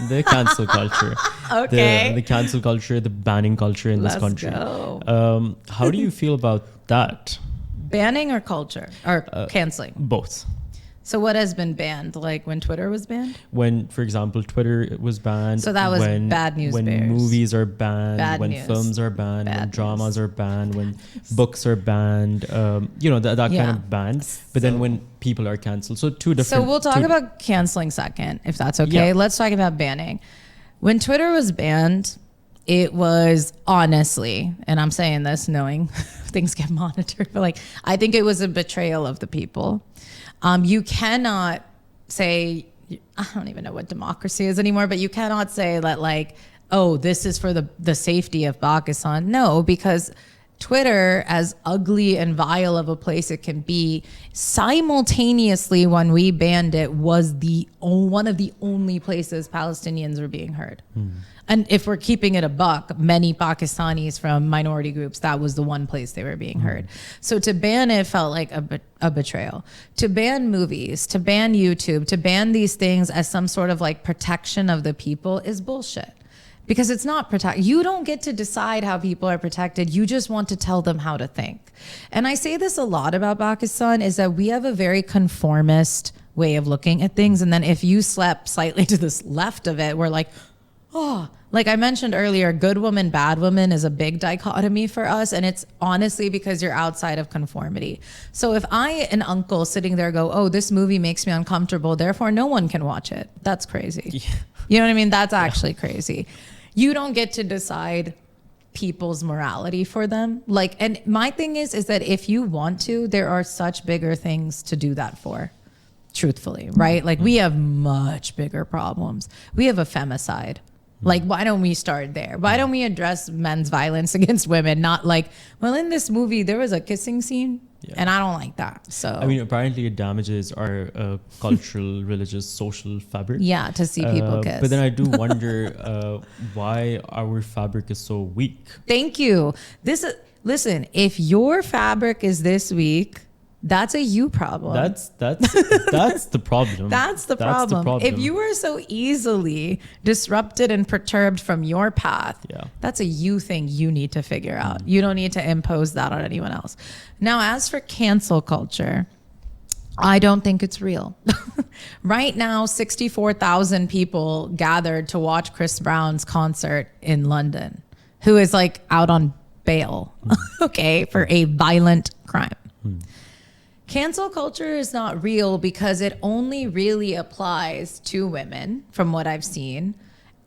A: the cancel culture.
B: Okay.
A: The cancel culture, the banning culture in this country.
B: Go.
A: How do you feel about that?
B: Banning or culture or canceling?
A: Both.
B: So what has been banned? Like when Twitter was banned?
A: When, for example, Twitter was banned.
B: So that was bad news
A: when
B: bears.
A: Movies are banned,
B: bad
A: when
B: news.
A: films are banned,
B: bad
A: when dramas
B: news.
A: are banned, when books are banned, that kind of banned. But then when people are canceled. So two different.
B: So we'll talk about canceling second, if that's okay. Yeah. Let's talk about banning. When Twitter was banned, it was honestly, and I'm saying this knowing things get monitored, but like, I think it was a betrayal of the people. You cannot say, I don't even know what democracy is anymore, but you cannot say that like, oh, this is for the safety of Pakistan. No, because Twitter, as ugly and vile of a place it can be, simultaneously when we banned it was one of the only places Palestinians were being heard. And if we're keeping it a buck, many Pakistanis from minority groups, that was the one place they were being heard. So to ban it felt like a betrayal. To ban movies, to ban YouTube, to ban these things as some sort of like protection of the people is bullshit. Because it's not you don't get to decide how people are protected. You just want to tell them how to think. And I say this a lot about Pakistan is that we have a very conformist way of looking at things. And then if you slept slightly to the left of it, we're like, Like I mentioned earlier, good woman, bad woman is a big dichotomy for us. And it's honestly because you're outside of conformity. So if an uncle sitting there go, oh, this movie makes me uncomfortable, therefore no one can watch it. That's crazy.
A: Yeah.
B: You know what I mean? That's actually crazy. You don't get to decide people's morality for them. Like, and my thing is that if you want to, there are such bigger things to do that for. Truthfully, right? Like we have much bigger problems. We have a femicide. Like, why don't we start there? Why don't we address men's violence against women? Not like, well, in this movie, there was a kissing scene and I don't like that. So,
A: I mean, apparently it damages our cultural, religious, social fabric.
B: Yeah, to see people kiss.
A: But then I do wonder why our fabric is so weak.
B: Thank you. Listen, if your fabric is this weak, that's a you problem.
A: That's the problem.
B: That's the problem. If you are so easily disrupted and perturbed from your path, that's a you thing you need to figure out. You don't need to impose that on anyone else. Now, as for cancel culture, I don't think it's real. Right now, 64,000 people gathered to watch Chris Brown's concert in London, who is like out on bail, okay, for a violent crime. Cancel culture is not real because it only really applies to women, from what I've seen.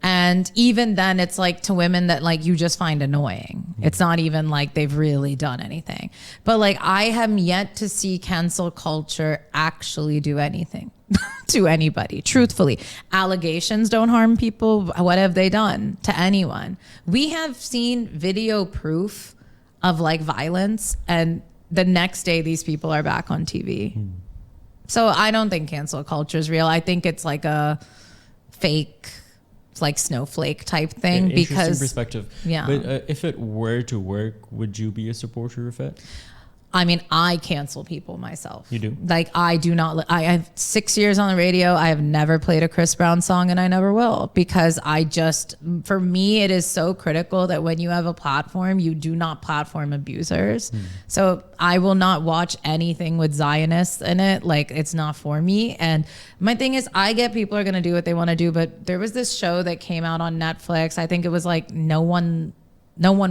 B: And even then, it's like to women that like you just find annoying. It's not even like they've really done anything. But like I have yet to see cancel culture actually do anything to anybody, truthfully. Allegations don't harm people. What have they done to anyone? We have seen video proof of like violence, and the next day these people are back on TV. So I don't think cancel culture is real. I think it's like a fake, like snowflake type thing.
A: Interesting perspective. Yeah. But if it were to work, would you be a supporter of it?
B: I mean, I cancel people myself.
A: You do?
B: Like, I do not. I have 6 years on the radio. I have never played a Chris Brown song, and I never will, because for me, it is so critical that when you have a platform, you do not platform abusers. So I will not watch anything with Zionists in it. Like, it's not for me. And my thing is, I get people are going to do what they want to do, but there was this show that came out on Netflix. I think it was like No One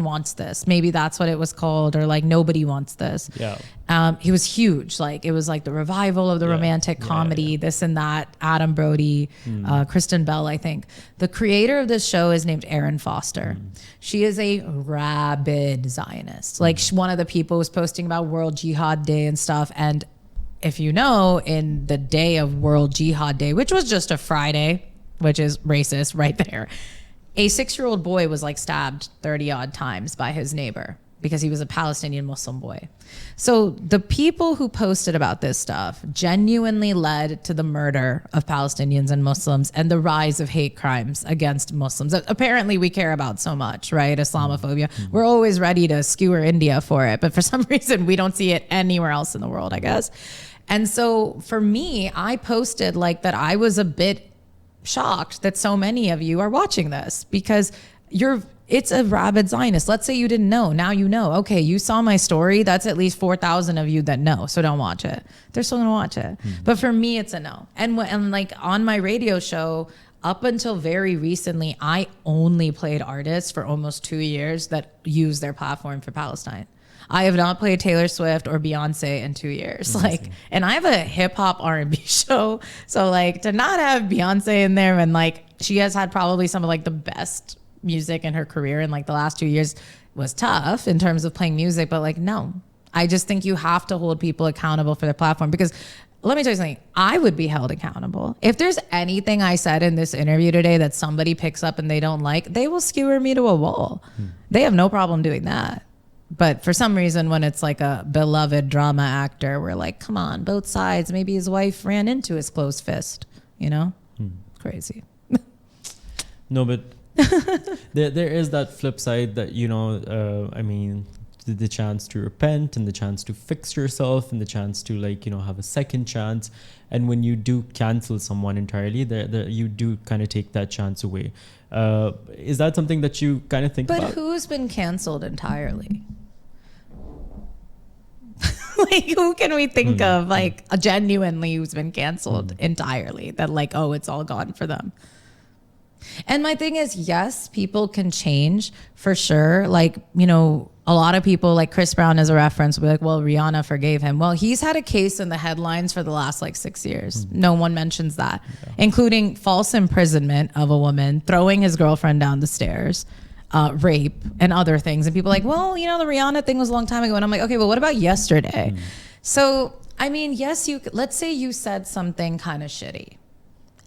B: Wants This. Maybe that's what it was called, or like Nobody Wants This. Yeah. He was huge. Like it was like the revival of the romantic comedy, this and that. Adam Brody, Kristen Bell, I think. The creator of this show is named Erin Foster. She is a rabid Zionist. Like one of the people was posting about World Jihad Day and stuff. And if you know, in the day of World Jihad Day, which was just a Friday, which is racist right there, a 6-year-old boy was like stabbed 30 odd times by his neighbor because he was a Palestinian Muslim boy. So the people who posted about this stuff genuinely led to the murder of Palestinians and Muslims and the rise of hate crimes against Muslims. Apparently we care about so much, right? Islamophobia. We're always ready to skewer India for it, but for some reason we don't see it anywhere else in the world, I guess. And so for me, I posted like that I was a bit shocked that so many of you are watching this, because it's a rabid Zionist. Let's say you didn't know. Now you know. Okay, you saw my story. That's at least 4,000 of you that know. So don't watch it. They're still gonna watch it. But for me, it's a no. And like on my radio show, up until very recently, I only played artists for almost 2 years that use their platform for Palestine. I have not played Taylor Swift or Beyonce in 2 years. Like, and I have a hip hop R&B show. So like to not have Beyonce in there, and like she has had probably some of like the best music in her career in like the last 2 years, was tough in terms of playing music. But like, no, I just think you have to hold people accountable for their platform, because let me tell you something. I would be held accountable. If there's anything I said in this interview today that somebody picks up and they don't like, they will skewer me to a wall. They have no problem doing that. But for some reason, when it's like a beloved drama actor, we're like, come on, both sides. Maybe his wife ran into his closed fist, you know? Crazy.
A: No, but there is that flip side that, you know, I mean, the chance to repent and the chance to fix yourself and the chance to, like, you know, have a second chance. And when you do cancel someone entirely, you do kind of take that chance away. Is that something that you kind of think about?
B: But who's been canceled entirely? Like, who can we think of, like, genuinely who's been canceled entirely, that like, oh, it's all gone for them? And my thing is, yes, people can change for sure. Like, you know, a lot of people, like Chris Brown as a reference, will be like, well, Rihanna forgave him. Well, he's had a case in the headlines for the last like 6 years. No one mentions that, including false imprisonment of a woman, throwing his girlfriend down the stairs, rape, and other things. And people are like, well, you know, the Rihanna thing was a long time ago. And I'm like, okay, well, what about yesterday? So, I mean, yes, let's say you said something kind of shitty,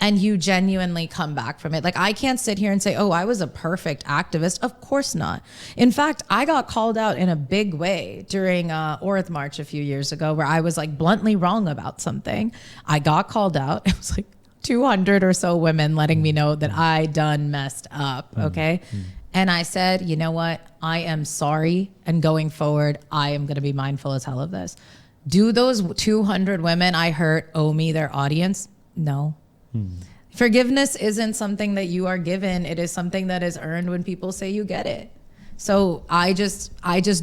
B: and you genuinely come back from it. Like, I can't sit here and say, oh, I was a perfect activist. Of course not. In fact, I got called out in a big way during Orth March a few years ago, where I was like bluntly wrong about something. I got called out. It was like 200 or so women letting me know that I done messed up. Okay. And I said, you know what? I am sorry. And going forward, I am going to be mindful as hell of this. Do those 200 women I hurt owe me their audience? No. Forgiveness isn't something that you are given. It is something that is earned when people say you get it. So I just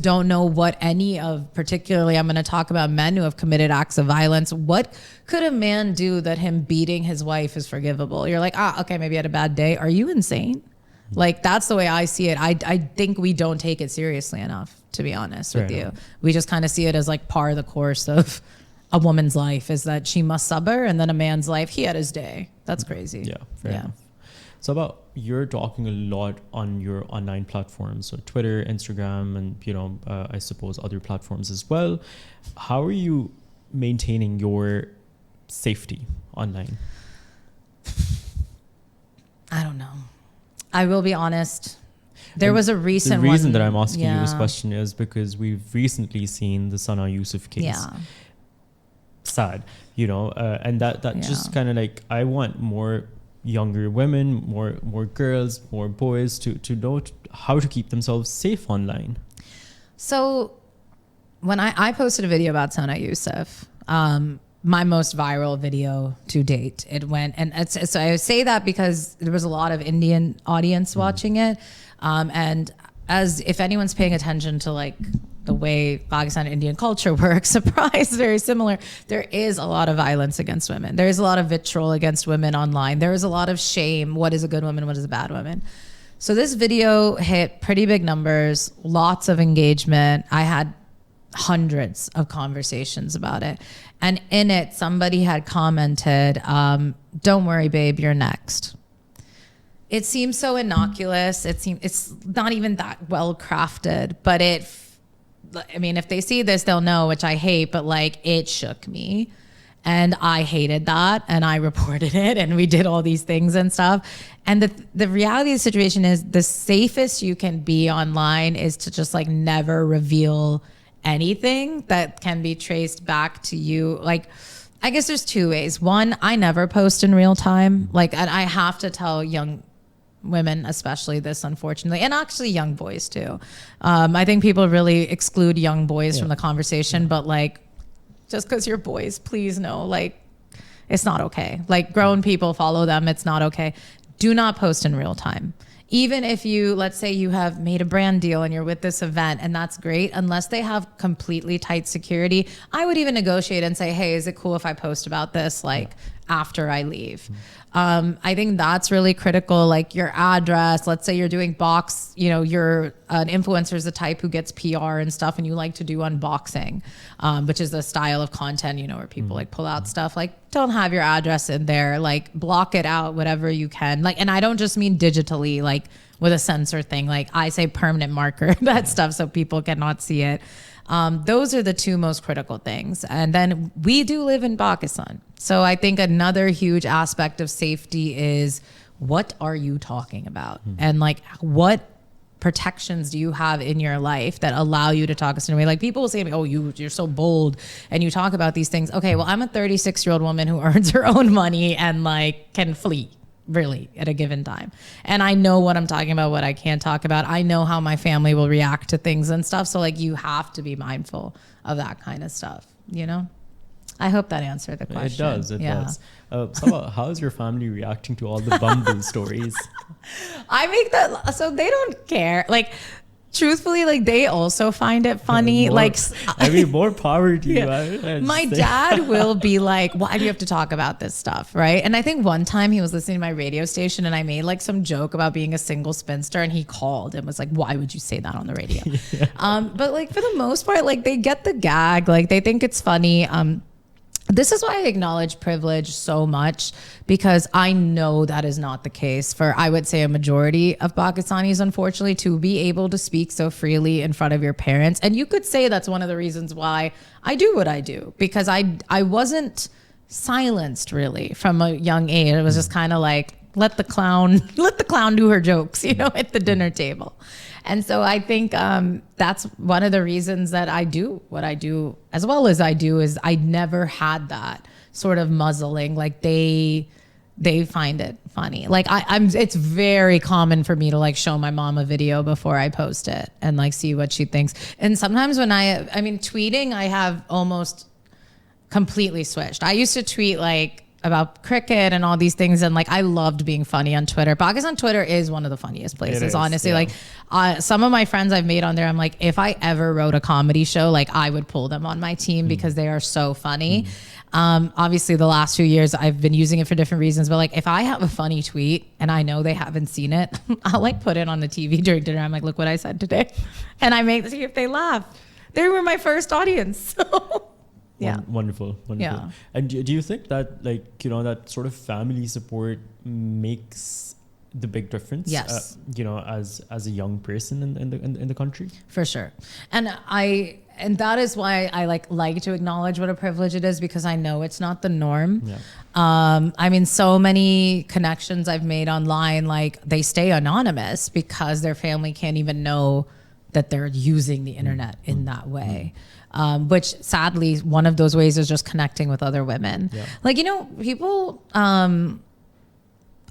B: don't know what any of, particularly I'm going to talk about men who have committed acts of violence. What could a man do that him beating his wife is forgivable? You're like, okay, maybe I had a bad day. Are you insane? Like, that's the way I see it. I think we don't take it seriously enough, to be honest with you. We just kind of see it as like par of the course of a woman's life, is that she must suffer, and then a man's life, he had his day. That's crazy.
A: Yeah, fair enough. So you're talking a lot on your online platforms, so Twitter, Instagram, and, you know, I suppose other platforms as well. How are you maintaining your safety online?
B: I don't know. I will be honest. There was a recent
A: one. The reason
B: that
A: I'm asking you this question is because we've recently seen the Sana Yusuf case.
B: Yeah.
A: Sad, you know, and that just kind of like, I want more younger women, more girls, more boys to know how to keep themselves safe online. So
B: when I posted a video about Sana Yusuf, my most viral video to date, it went, and so I say that because there was a lot of Indian audience watching it, and as if anyone's paying attention to like the way Pakistan and Indian culture works, surprise, very similar. There is a lot of violence against women. There is a lot of vitriol against women online. There is a lot of shame. What is a good woman? What is a bad woman? So this video hit pretty big numbers, lots of engagement. I had hundreds of conversations about it. And in it, somebody had commented, don't worry, babe, you're next. It seems so innocuous. It's not even that well crafted, but I mean, if they see this, they'll know, which I hate, but like, it shook me, and I hated that, and I reported it, and we did all these things and stuff. And the reality of the situation is, the safest you can be online is to just like never reveal anything that can be traced back to you. Like, I guess there's two ways. One, I never post in real time. Like, and I have to tell young women especially this, unfortunately, and actually young boys too. I think people really exclude young boys from the conversation, but like, just because you're boys, please know, like, it's not okay. Like, grown people, follow them. It's not okay. Do not post in real time. Even if you, let's say you have made a brand deal and you're with this event, and that's great, unless they have completely tight security, I would even negotiate and say, hey, is it cool if I post about this like after I leave? I think that's really critical. Like, your address, let's say you're doing box, you know, you're an influencer is the type who gets PR and stuff, and you like to do unboxing, which is the style of content, you know, where people like pull out stuff. Like, don't have your address in there, like block it out, whatever you can. Like, and I don't just mean digitally, like with a sensor thing, like I say permanent marker, that stuff, so people cannot see it. Those are the two most critical things. And then we do live in Pakistan. So I think another huge aspect of safety is, what are you talking about? And like, what protections do you have in your life that allow you to talk a certain way? Like, people will say to me, oh, you're so bold and you talk about these things. Okay, well, I'm a 36-year-old woman who earns her own money and like can flee really at a given time. And I know what I'm talking about, what I can't talk about. I know how my family will react to things and stuff. So like, you have to be mindful of that kind of stuff, you know? I hope that answered the question.
A: It does. It does. Sabah, how is your family reacting to all the Bumble stories?
B: I make that, so they don't care. Like, truthfully, like they also find it funny.
A: I mean, more power to you.
B: Yeah. My dad will be like, why do you have to talk about this stuff? Right. And I think one time he was listening to my radio station and I made like some joke about being a single spinster and he called and was like, why would you say that on the radio? Yeah. But like for the most part, like they get the gag, like they think it's funny. This is why I acknowledge privilege so much, because I know that is not the case for, I would say, a majority of Pakistanis, unfortunately, to be able to speak so freely in front of your parents. And you could say that's one of the reasons why I do what I do, because I wasn't silenced really from a young age. It was just kind of like, let the clown do her jokes, you know, at the dinner table. And so I think that's one of the reasons that I do what I do as well as I do, is I never had that sort of muzzling. Like they find it funny. Like it's very common for me to like show my mom a video before I post it and like see what she thinks. And sometimes when I mean, tweeting, I have almost completely switched. I used to tweet like about cricket and all these things, and like I loved being funny on Twitter. Pakistan Twitter is one of the funniest places, honestly. Yeah. Like some of my friends I've made on there, I'm like, if I ever wrote a comedy show, like I would pull them on my team because they are so funny. Obviously the last few years I've been using it for different reasons, but like if I have a funny tweet and I know they haven't seen it, I'll like put it on the TV during dinner. I'm like, look what I said today. And I make see if they laugh. They were my first audience. Yeah.
A: Wonderful. Yeah. And do you think that, like, you know, that sort of family support makes the big difference?
B: Yes.
A: You know, as a young person in the country?
B: For sure. And that is why I like to acknowledge what a privilege it is, because I know it's not the norm. Yeah. I mean, so many connections I've made online, like they stay anonymous because their family can't even know that they're using the internet in that way. Which sadly, one of those ways is just connecting with other women. Yeah. Like, you know, people, I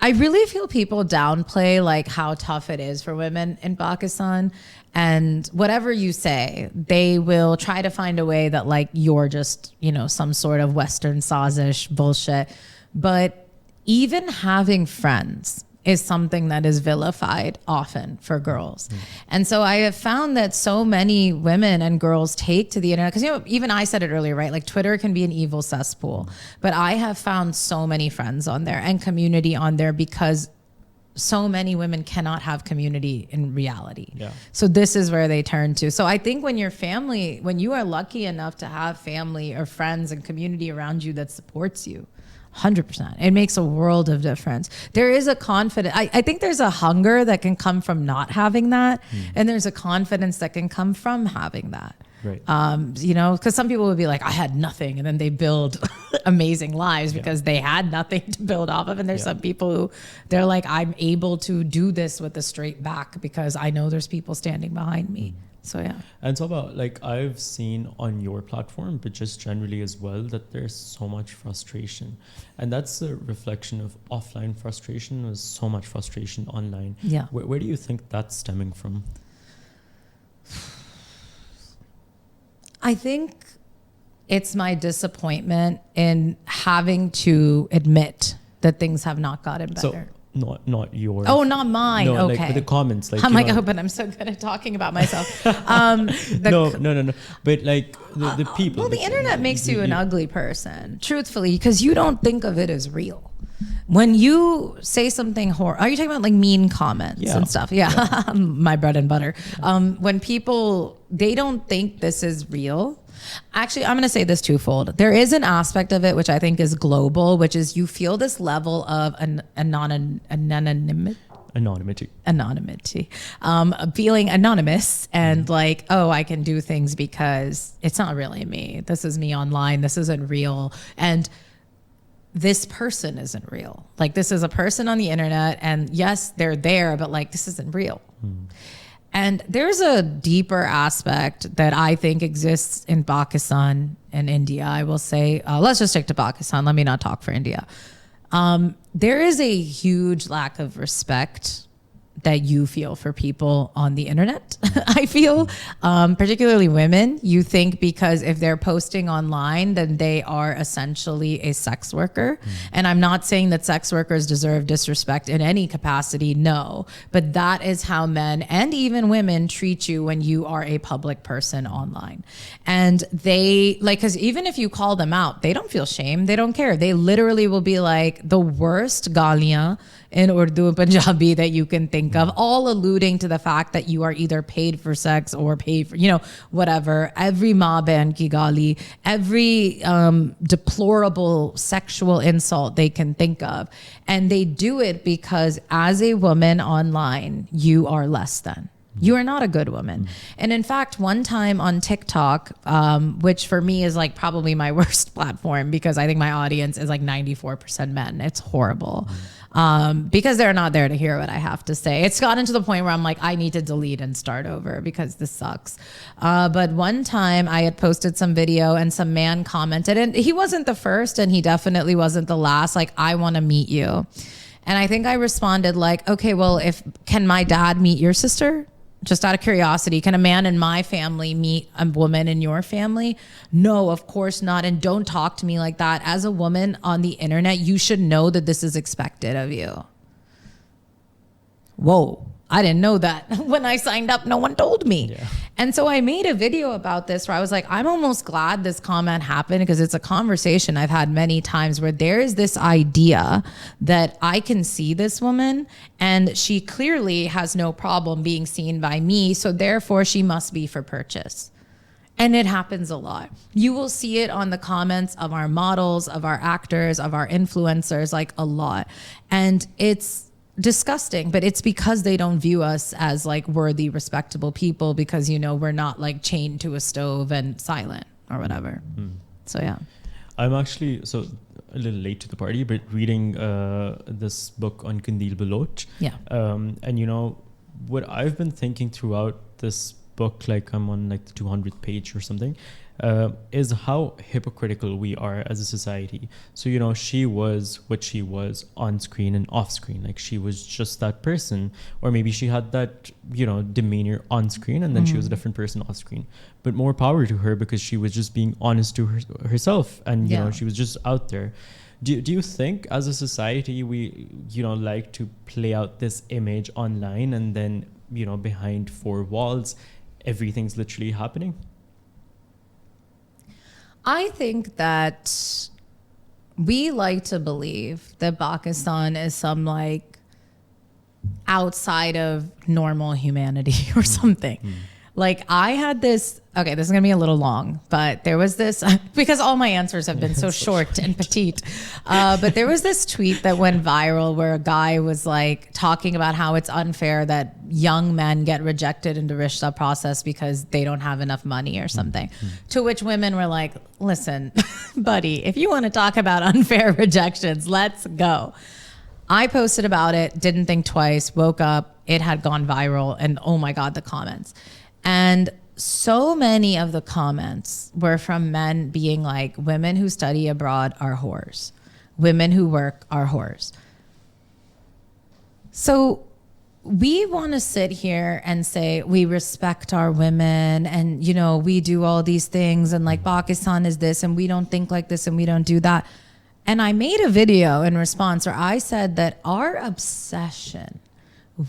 B: really feel people downplay like how tough it is for women in Pakistan. And whatever you say, they will try to find a way that like you're just, you know, some sort of Western sausage bullshit. But even having friends is something that is vilified often for girls. And so I have found that so many women and girls take to the internet, because, you know, even I said it earlier, right? Like Twitter can be an evil cesspool, but I have found so many friends on there and community on there because so many women cannot have community in reality. Yeah. So this is where they turn to. So I think when when you are lucky enough to have family or friends and community around you that supports you, 100%. It makes a world of difference. There is a confidence. I think there's a hunger that can come from not having that. And there's a confidence that can come from having that. Right. You know, because some people would be like, I had nothing. And then they build amazing lives because they had nothing to build off of. And there's some people who they're like, I'm able to do this with a straight back because I know there's people standing behind me. So yeah.
A: And so about like I've seen on your platform, but just generally as well, that there's so much frustration, and that's a reflection of offline frustration. There's so much frustration online.
B: Yeah.
A: Where do you think that's stemming from?
B: I think it's my disappointment in having to admit that things have not gotten better.
A: So not yours.
B: Oh, not mine.
A: No,
B: okay.
A: Like the comments. Like
B: I'm like, oh, but I'm so good at talking about myself.
A: No. But like the people.
B: Well, the internet makes you an ugly person, truthfully, because you don't think of it as real. When you say something are you talking about like mean comments and stuff? Yeah. My bread and butter. When people, they don't think this is real. Actually, I'm going to say this twofold. There is an aspect of it which I think is global, which is you feel this level of anonymity. Feeling anonymous and like, oh, I can do things because it's not really me. This is me online. This isn't real. And this person isn't real. Like this is a person on the internet and yes, they're there, but like this isn't real. And there's a deeper aspect that I think exists in Pakistan and India. I will say, let's just stick to Pakistan. Let me not talk for India. There is a huge lack of respect that you feel for people on the internet. I feel, particularly women, you think because if they're posting online, then they are essentially a sex worker. And I'm not saying that sex workers deserve disrespect in any capacity, no, but that is how men and even women treat you when you are a public person online. And they because even if you call them out, they don't feel shame. They don't care. They literally will be like the worst galiyan in Urdu and Punjabi that you can think of, all alluding to the fact that you are either paid for sex or paid for, whatever. Every maa behan ki gali, every deplorable sexual insult they can think of. And they do it because as a woman online, you are less than. You are not a good woman. And in fact, one time on TikTok, which for me is like probably my worst platform because I think my audience is like 94% men. It's horrible. Because they're not there to hear what I have to say. It's gotten to the point where I'm like, I need to delete and start over because this sucks. But one time I had posted some video and some man commented, and he wasn't the first and he definitely wasn't the last, like, I want to meet you. And I think I responded like, okay, well, can my dad meet your sister? Just out of curiosity, can a man in my family meet a woman in your family? No, of course not. And don't talk to me like that. As a woman on the internet, you should know that this is expected of you. Whoa, I didn't know that. When I signed up, no one told me. Yeah. And so I made a video about this where I was like, I'm almost glad this comment happened because it's a conversation I've had many times where there is this idea that I can see this woman and she clearly has no problem being seen by me. So therefore she must be for purchase. And it happens a lot. You will see it on the comments of our models, of our actors, of our influencers, like a lot. And it's disgusting, but it's because they don't view us as like worthy, respectable people because, we're not like chained to a stove and silent or whatever. So, yeah.
A: I'm actually a little late to the party, but reading this book on Kandil Baloch.
B: Yeah.
A: And what I've been thinking throughout this book, like I'm on like the 200th page or something, is how hypocritical we are as a society. So, she was what she was on screen and off screen. Like she was just that person, or maybe she had that, demeanor on screen and then she was a different person off screen. But more power to her because she was just being honest to herself and, she was just out there. Do you think as a society we, like to play out this image online and then, behind four walls, everything's literally happening?
B: I think that we like to believe that Pakistan is some like outside of normal humanity or something. Like I had this, okay, this is going to be a little long, but there was this, because all my answers have been so short and petite. But there was this tweet that went viral where a guy was like talking about how it's unfair that young men get rejected in the rishta process because they don't have enough money or something. To which women were like, listen, buddy, if you want to talk about unfair rejections, let's go. I posted about it, didn't think twice, woke up, it had gone viral, and oh my God, the comments. And so many of the comments were from men being like, women who study abroad are whores. Women who work are whores. So we want to sit here and say we respect our women and, we do all these things and like Pakistan is this and we don't think like this and we don't do that. And I made a video in response where I said that our obsession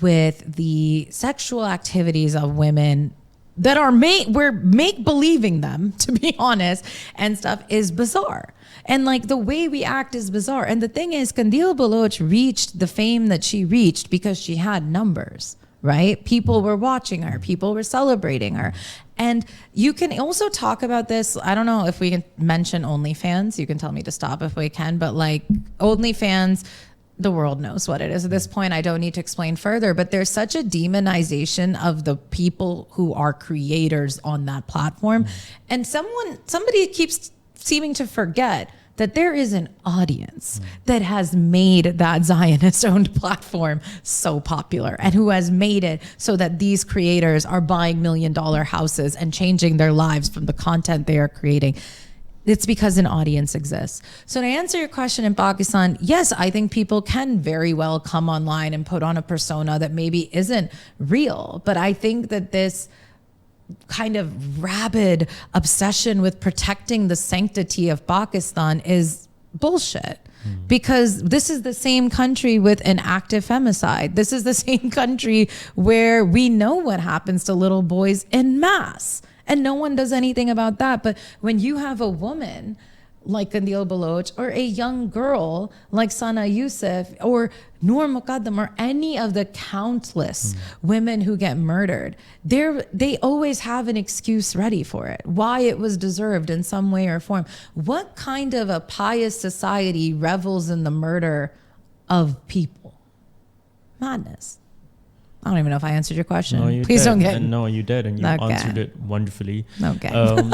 B: with the sexual activities of women that are we're make-believing them, to be honest, and stuff is bizarre. And like the way we act is bizarre. And the thing is, Kandil Baloch reached the fame that she reached because she had numbers, right? People were watching her, people were celebrating her. And you can also talk about this. I don't know if we can mention OnlyFans. You can tell me to stop if we can, but like OnlyFans, the world knows what it is at this point. I don't need to explain further, but there's such a demonization of the people who are creators on that platform. And somebody keeps seeming to forget that there is an audience that has made that Zionist-owned platform so popular and who has made it so that these creators are buying $1 million houses and changing their lives from the content they are creating. it's because an audience exists. So to answer your question, in Pakistan, yes, I think people can very well come online and put on a persona that maybe isn't real. But I think that this kind of rabid obsession with protecting the sanctity of Pakistan is bullshit. Because this is the same country with an active femicide. This is the same country where we know what happens to little boys en masse. And no one does anything about that. But when you have a woman like Kandil Baloch, or a young girl like Sana Yusuf, or Noor Muqaddam, or any of the countless women who get murdered, they always have an excuse ready for it, why it was deserved in some way or form. What kind of a pious society revels in the murder of people? Madness. I don't even know if I answered your question.
A: No, you
B: Please
A: did.
B: don't get.
A: And no, you did, and you
B: Okay.
A: answered it wonderfully.
B: Okay.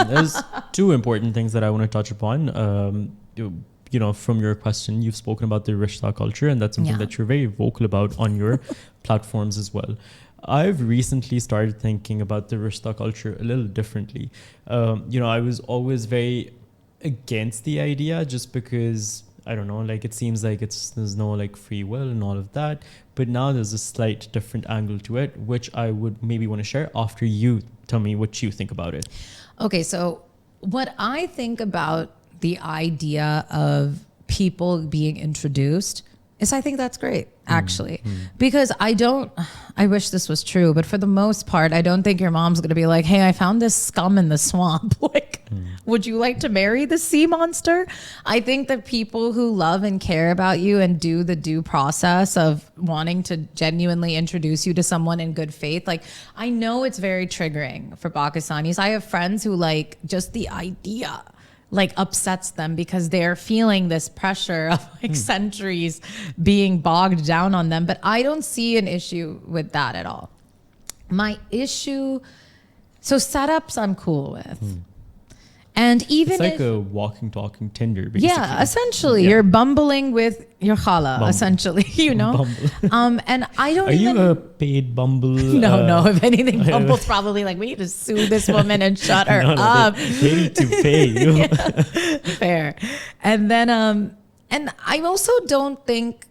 A: There's two important things that I want to touch upon. You know, from your question, you've spoken about the rishta culture, and that's something that you're very vocal about on your platforms as well. I've recently started thinking about the rishta culture a little differently. You know, I was always very against the idea, just because I don't know, like it seems like there's no like free will and all of that. But now there's a slight different angle to it, which I would maybe want to share after you tell me what you think about it.
B: Okay, so what I think about the idea of people being introduced is I think that's great, actually. Because I wish this was true, but for the most part, I don't think your mom's going to be like, hey, I found this scum in the swamp. Like, would you like to marry the sea monster? I think that people who love and care about you and do the due process of wanting to genuinely introduce you to someone in good faith, like, I know it's very triggering for Pakistanis. I have friends who like just the idea like upsets them because they're feeling this pressure of like centuries being bogged down on them. But I don't see an issue with that at all. My issue, so setups I'm cool with. And even
A: It's like
B: if,
A: a walking, talking Tinder, basically.
B: yeah, essentially, you're bumbling with your khala,
A: Bumble.
B: essentially, you know? And I don't
A: Are
B: even...
A: you a paid Bumble?
B: No. If anything, Bumble's probably like, we need to sue this woman and shut her up.
A: They need to pay you.
B: Yeah, fair. And then, and I also don't think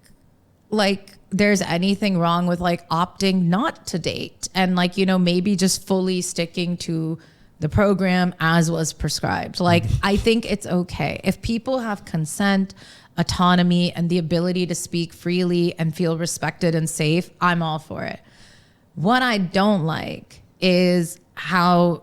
B: like there's anything wrong with like opting not to date and like, you know, maybe just fully sticking to the program as was prescribed. Like, I think it's okay. If people have consent, autonomy, and the ability to speak freely and feel respected and safe, I'm all for it. What I don't like is how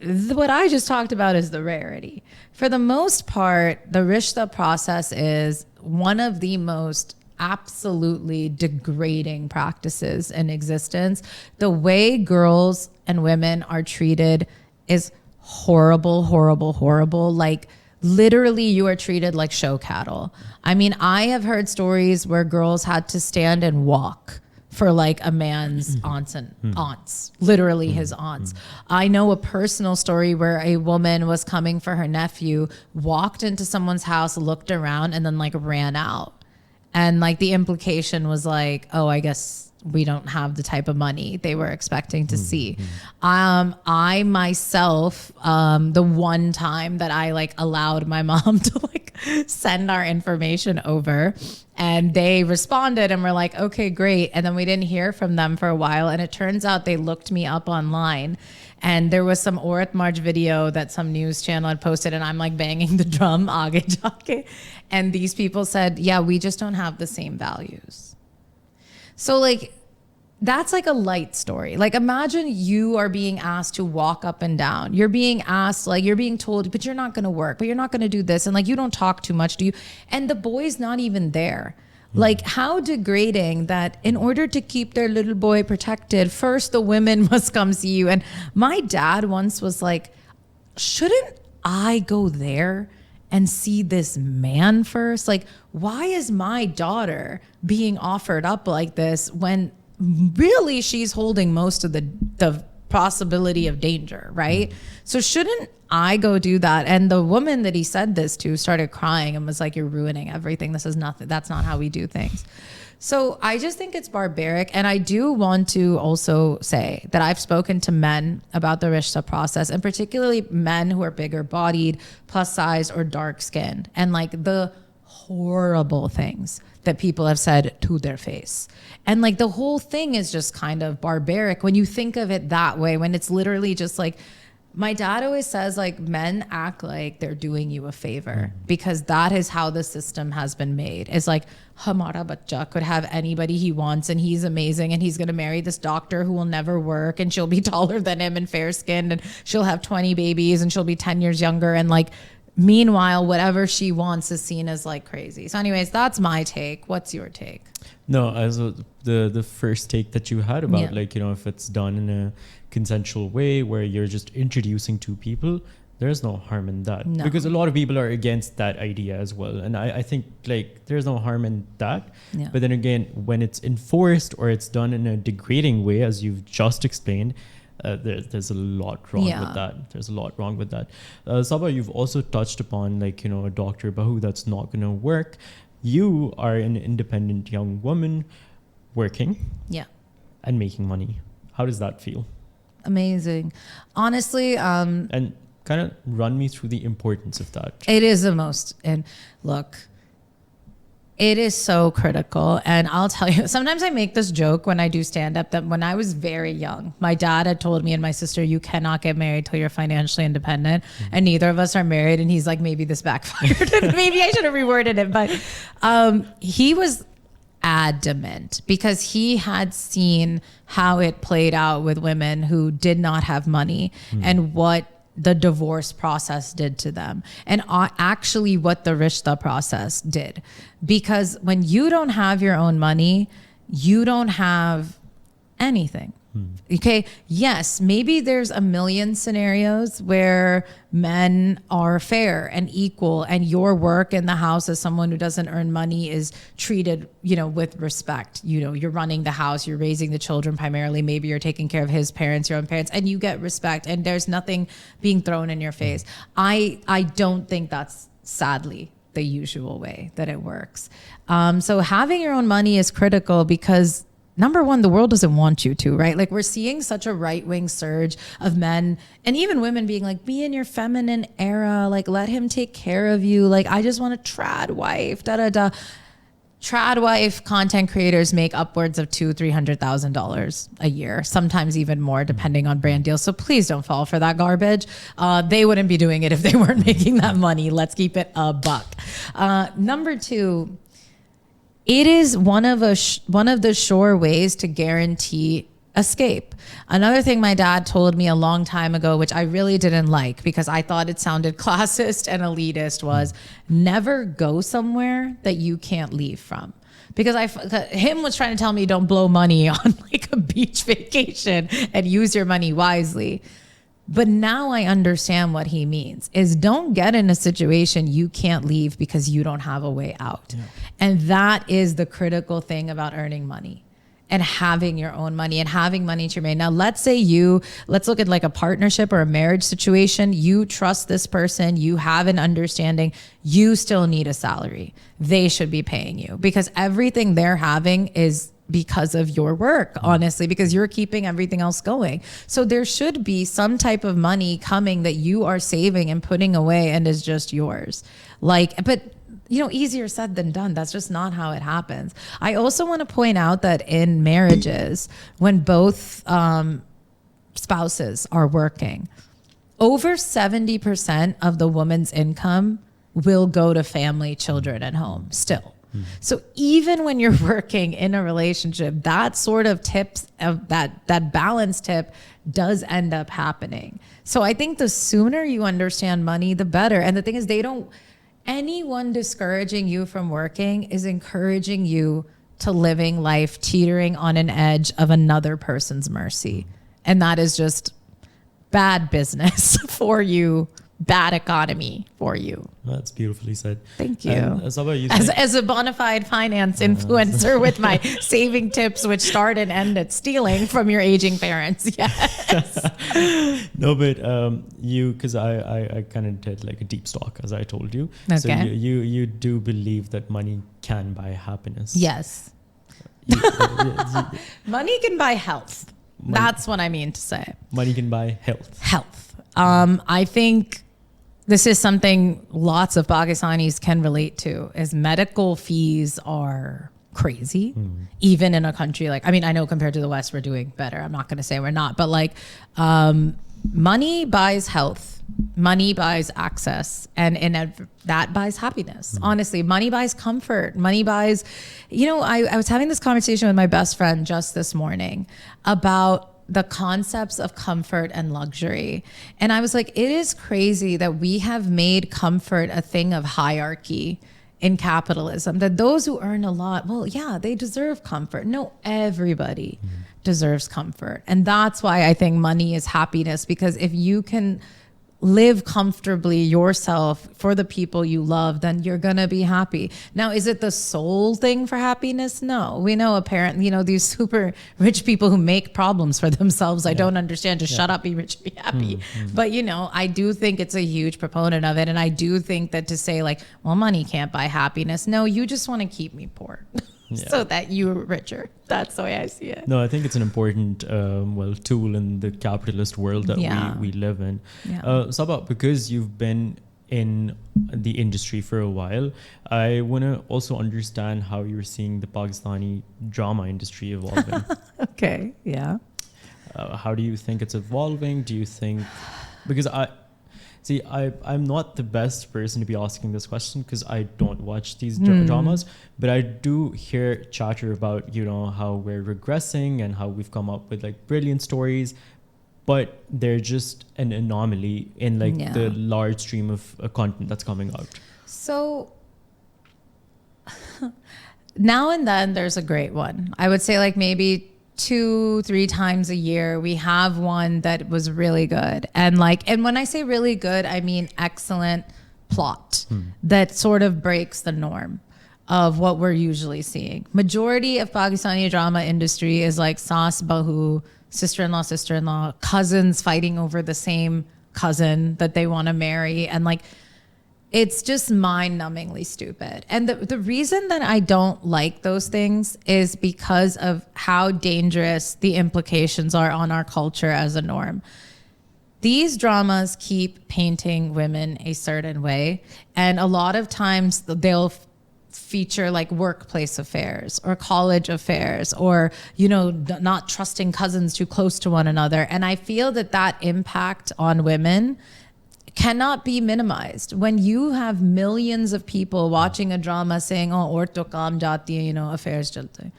B: what I just talked about is the rarity. For the most part, the rishta process is one of the most absolutely degrading practices in existence. The way girls and women are treated is horrible, horrible, horrible. Like literally you are treated like show cattle. I mean, I have heard stories where girls had to stand and walk for like a man's aunts, literally his aunts. I know a personal story where a woman was coming for her nephew, walked into someone's house, looked around, and then like ran out. And like the implication was like, oh, I guess we don't have the type of money they were expecting to see. I myself, the one time that I like allowed my mom to like send our information over, and they responded and were like, okay, great. And then we didn't hear from them for a while. And it turns out they looked me up online. And there was some Aurat March video that some news channel had posted, and I'm like banging the drum, aage jaake. And these people said, yeah, we just don't have the same values. So like, that's like a light story. Like imagine you are being asked to walk up and down. You're being asked, like you're being told, but you're not going to work, but you're not going to do this. And like, you don't talk too much, do you? And the boy's not even there. Like how degrading that in order to keep their little boy protected, first the women must come see you. And my dad once was like, shouldn't I go there and see this man first? Like, why is my daughter being offered up like this when really she's holding most of the possibility of danger, right? So shouldn't I go do that? And the woman that he said this to started crying and was like, you're ruining everything. This is nothing. That's not how we do things. So I just think it's barbaric. And I do want to also say that I've spoken to men about the rishta process, and particularly men who are bigger bodied, plus size, or dark skinned, and like the horrible things that people have said to their face. And like the whole thing is just kind of barbaric when you think of it that way, when it's literally just like, my dad always says, like, men act like they're doing you a favor because that is how the system has been made. It's like, hamara bacha could have anybody he wants and he's amazing and he's going to marry this doctor who will never work and she'll be taller than him and fair skinned and she'll have 20 babies and she'll be 10 years younger. And like, meanwhile, whatever she wants is seen as like crazy. So anyways, that's my take. What's your take?
A: No, as the first take that you had about like, you know, if it's done in a consensual way where you're just introducing two people, there's no harm in that.
B: No.
A: Because a lot of people are against that idea as well. And I think like there's no harm in that.
B: Yeah.
A: But then again, when it's enforced or it's done in a degrading way, as you've just explained, there's a lot wrong with that. There's a lot wrong with that. Sabah, you've also touched upon like, you know, a Dr. Bahu that's not going to work. You are an independent young woman working and making money. How does that feel?
B: Amazing. Honestly,
A: and kind of run me through the importance of that.
B: it is the most, and look, it is so critical. And I'll tell you, sometimes I make this joke when I do stand up that when I was very young, my dad had told me and my sister, you cannot get married till you're financially independent. And neither of us are married. And he's like, maybe this backfired. And maybe I should have reworded it. But he was adamant because he had seen how it played out with women who did not have money and what the divorce process did to them, and actually what the rishta process did. Because when you don't have your own money, you don't have anything. Okay. Yes. Maybe there's a million scenarios where men are fair and equal and your work in the house as someone who doesn't earn money is treated, you know, with respect. You know, you're running the house, you're raising the children primarily. Maybe you're taking care of his parents, your own parents, and you get respect and there's nothing being thrown in your face. I don't think that's sadly the usual way that it works. So having your own money is critical because number one, the world doesn't want you to, right? Like we're seeing such a right-wing surge of men and even women being like, be in your feminine era, like let him take care of you. Like, I just want a trad wife, Trad wife content creators make upwards of $200,000-$300,000 a year, sometimes even more depending on brand deals. So please don't fall for that garbage. They wouldn't be doing it if they weren't making that money. Let's keep it a buck. Number two, it is one of the sure ways to guarantee escape. Another thing my dad told me a long time ago, which I really didn't like because I thought it sounded classist and elitist, was never go somewhere that you can't leave from. Because him was trying to tell me don't blow money on like a beach vacation and use your money wisely. But now I understand what he means is don't get in a situation you can't leave because you don't have a way out. Yeah. And that is the critical thing about earning money and having your own money and having money to remain. Now, let's look at like a partnership or a marriage situation. You trust this person, you have an understanding, you still need a salary. They should be paying you because everything they're having is because of your work, honestly, because you're keeping everything else going. So there should be some type of money coming that you are saving and putting away and is just yours. But you know, easier said than done. That's just not how it happens. I also want to point out that in marriages, when both spouses are working, over 70% of the woman's income will go to family, children, and home still. So even when you're working in a relationship, that sort of tips of that balance tip does end up happening. So I think the sooner you understand money, the better. And the thing is, anyone discouraging you from working is encouraging you to living life teetering on an edge of another person's mercy. And that is just bad business for you. Bad economy for you.
A: That's beautifully said.
B: Thank you.
A: As
B: a bona fide finance influencer with my saving tips, which start and end at stealing from your aging parents. Yes.
A: No, but because I kind of did like a deep stalk, as I told you.
B: Okay.
A: So you do believe that money can buy happiness.
B: Yes. Money can buy health. That's what I mean to say.
A: Money can buy health.
B: Health. I think this is something lots of Pakistanis can relate to, is medical fees are crazy, even in a country like, I mean, I know compared to the West, we're doing better. I'm not going to say we're not, but like, money buys health. Money buys access, and that buys happiness. Honestly, money buys comfort. Money buys, I was having this conversation with my best friend just this morning about the concepts of comfort and luxury. And I was like, it is crazy that we have made comfort a thing of hierarchy in capitalism, that those who earn a lot, well, yeah, they deserve comfort. No, everybody deserves comfort. And that's why I think money is happiness, because if you can live comfortably yourself for the people you love, then you're going to be happy. Now, is it the sole thing for happiness? No. We know apparently, these super rich people who make problems for themselves. I don't understand. Just shut up, be rich, be happy. But, I do think it's a huge proponent of it. And I do think that to say like, well, money can't buy happiness. No, you just want to keep me poor. So that you're richer. That's the way I see it.
A: No, I think it's an important tool in the capitalist world that we live in. Sabah, because you've been in the industry for a while, I want to also understand how you're seeing the Pakistani drama industry evolving.
B: Okay, yeah.
A: How do you think it's evolving? Do you think... Because I'm not the best person to be asking this question because I don't watch these dramas, but I do hear chatter about, how we're regressing and how we've come up with like brilliant stories, but they're just an anomaly in the large stream of content that's coming out.
B: So now and then there's a great one. I would say like maybe 2-3 times a year we have one that was really good, and when I say really good, I mean excellent plot that sort of breaks the norm of what we're usually seeing. Majority of Pakistani drama industry is like saas bahu, sister-in-law, cousins fighting over the same cousin that they want to marry, and it's just mind-numbingly stupid. And the reason that I don't like those things is because of how dangerous the implications are on our culture as a norm. These dramas keep painting women a certain way, and a lot of times they'll feature like workplace affairs or college affairs, or not trusting cousins too close to one another. And I feel that impact on women cannot be minimized. When you have millions of people watching a drama saying, oh, aur to kaam jati hai, affairs chalte.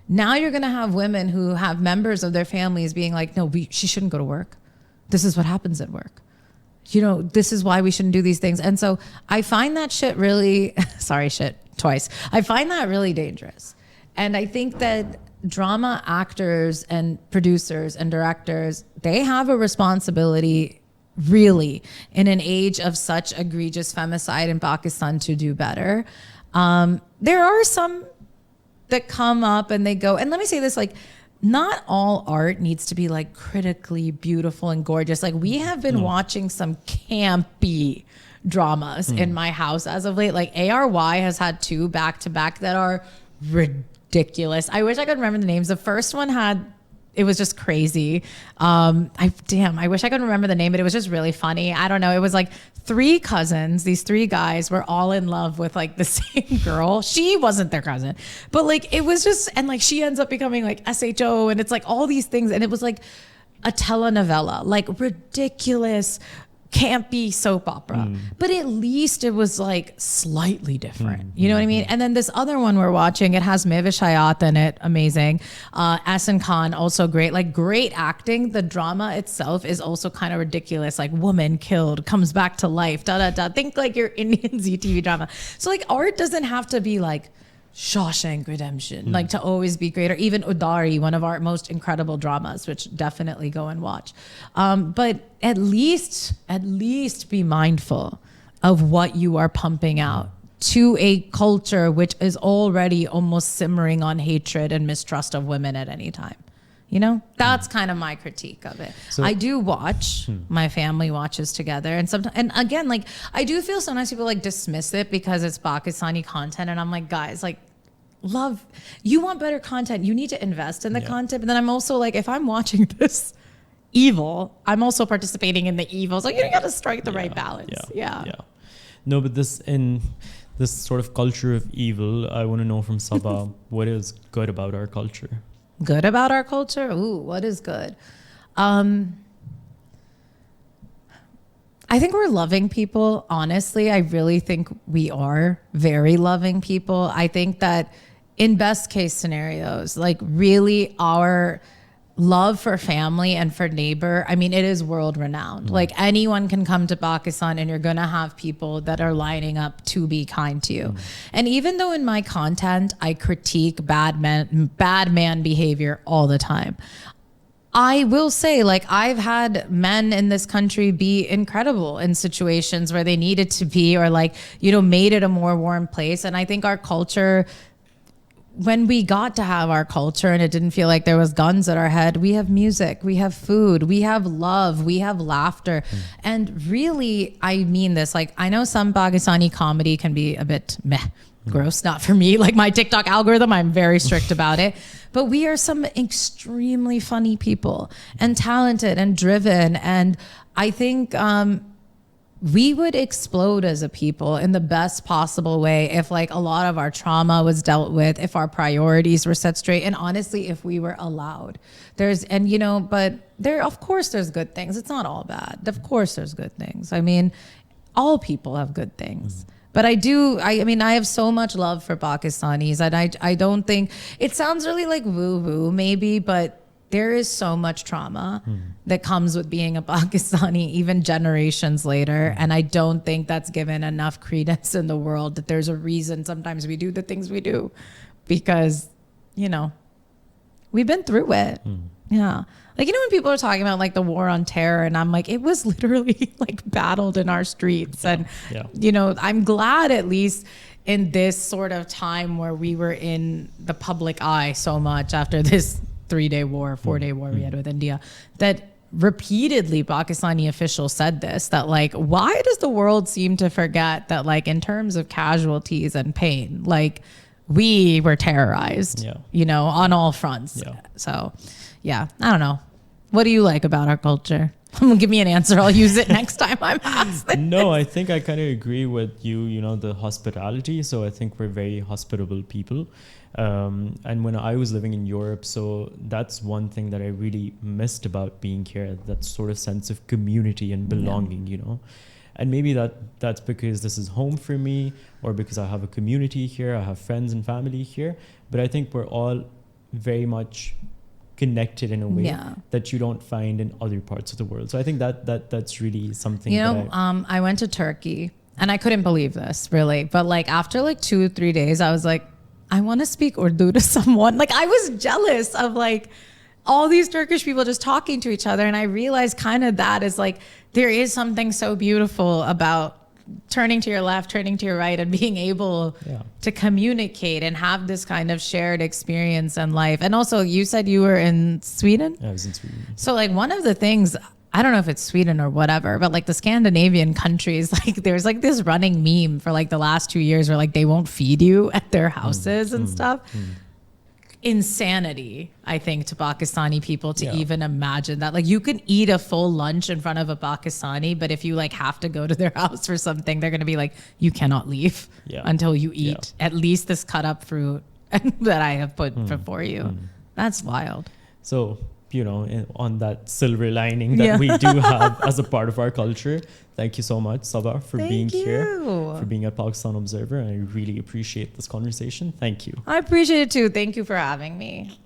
B: Now you're going to have women who have members of their families being like, no, she shouldn't go to work. This is what happens at work. This is why we shouldn't do these things. And so I find that shit really, sorry, shit, twice. I find that really dangerous. And I think that drama actors and producers and directors, they have a responsibility really in an age of such egregious femicide in Pakistan to do better. There are some that come up and they go, and let me say this, not all art needs to be critically beautiful and gorgeous. We have been watching some campy dramas in my house as of late. ARY has had 2 back-to-back that are ridiculous. I wish I could remember the names. The first one it was just crazy. I wish I could remember the name, but it was just really funny. I don't know. It was 3 cousins. These 3 guys were all in love with the same girl. She wasn't their cousin, but it was just, and she ends up becoming SHO, and it's all these things. And it was a telenovela, ridiculous, campy soap opera, but at least it was slightly different. You know what I mean? And then this other one we're watching, it has Mevish Hayat in it, amazing. Ahsan Khan, also great, great acting. The drama itself is also kind of ridiculous, woman killed, comes back to life, Think your Indian ZTV drama. So art doesn't have to be Shawshank Redemption, to always be great, or even Udari, one of our most incredible dramas, which definitely go and watch. But at least be mindful of what you are pumping out to a culture which is already almost simmering on hatred and mistrust of women at any time. That's kind of my critique of it. So, I do watch, my family watches together. And sometimes, and again, I do feel sometimes people dismiss it because it's Pakistani content. And I'm like, guys, love, you want better content. You need to invest in the
A: Yeah.
B: content. But then I'm also like, if I'm watching this evil, I'm also participating in the evil. So you got to strike the right balance. Yeah.
A: No, but this sort of culture of evil, I want to know from Sabah, what is good about our culture?
B: Good about our culture? Ooh, what is good? I think we're loving people. Honestly, I really think we are very loving people. I think that in best case scenarios, like really our love for family and for neighbor, I mean, it is world renowned. Like anyone can come to Pakistan and you're going to have people that are lining up to be kind to you. And even though in my content, I critique bad man behavior all the time, I will say, like, I've had men in this country be incredible in situations where they needed to be, or like, you know, made it a more warm place. And I think our culture, when we got to have our culture and it didn't feel like there was guns at our head, we have music, we have food, we have love, we have laughter. And really, I mean this, like, I know some Pakistani comedy can be a bit meh, gross, not for me. Like my TikTok algorithm, I'm very strict about it. But we are some extremely funny people and talented and driven. And I think we would explode as a people in the best possible way if like a lot of our trauma was dealt with, if our priorities were set straight, and honestly, if we were allowed. But of course there's good things. It's not all bad. Of course there's good things. I mean, all people have good things. But I have so much love for Pakistanis, and I don't think, it sounds really like woo-woo maybe, but there is so much trauma that comes with being a Pakistani, even generations later. And I don't think that's given enough credence in the world, that there's a reason sometimes we do the things we do because, you know, we've been through it. Yeah. Like, you know, when people are talking about like the war on terror, and I'm like, it was literally like battled in our streets. And, you know, I'm glad at least in this sort of time where we were in the public eye so much after this 3-day war, 4-day war we had with India, that repeatedly Pakistani officials said this, that like, why does the world seem to forget that like in terms of casualties and pain, like we were terrorized, you know, on all fronts. So yeah, I don't know. What do you like about our culture? Give me an answer. I'll use it next time I'm asked.
A: No, I think I kind of agree with you, you know, the hospitality. So I think we're very hospitable people. And when I was living in Europe, so that's one thing that I really missed about being here, that sort of sense of community and belonging, you know. And maybe that's because this is home for me, or because I have a community here, I have friends and family here. But I think we're all very much connected in a way that you don't find in other parts of the world. So I think that's really something.
B: I went to Turkey and I couldn't believe this really, but like after like 2-3 days, I was like, I want to speak Urdu to someone. Like I was jealous of like all these Turkish people just talking to each other. And I realized kind of that is like, there is something so beautiful about turning to your left, turning to your right, and being able to communicate and have this kind of shared experience in life. And also, you said you were in Sweden?
A: I was in Sweden.
B: So like one of the things, I don't know if it's Sweden or whatever, but like the Scandinavian countries, like there's like this running meme for like the last 2 years where like they won't feed you at their houses and stuff. Insanity, I think, to Pakistani people to even imagine that. Like you can eat a full lunch in front of a Pakistani, but if you like have to go to their house for something, they're going to be like, you cannot leave until you eat at least this cut up fruit that I have put before you. That's wild.
A: So, you know, on that silver lining that we do have as a part of our culture, thank you so much, Sabah, for being here, for being at Pakistan Observer. I really appreciate this conversation. Thank you.
B: I appreciate it too. Thank you for having me.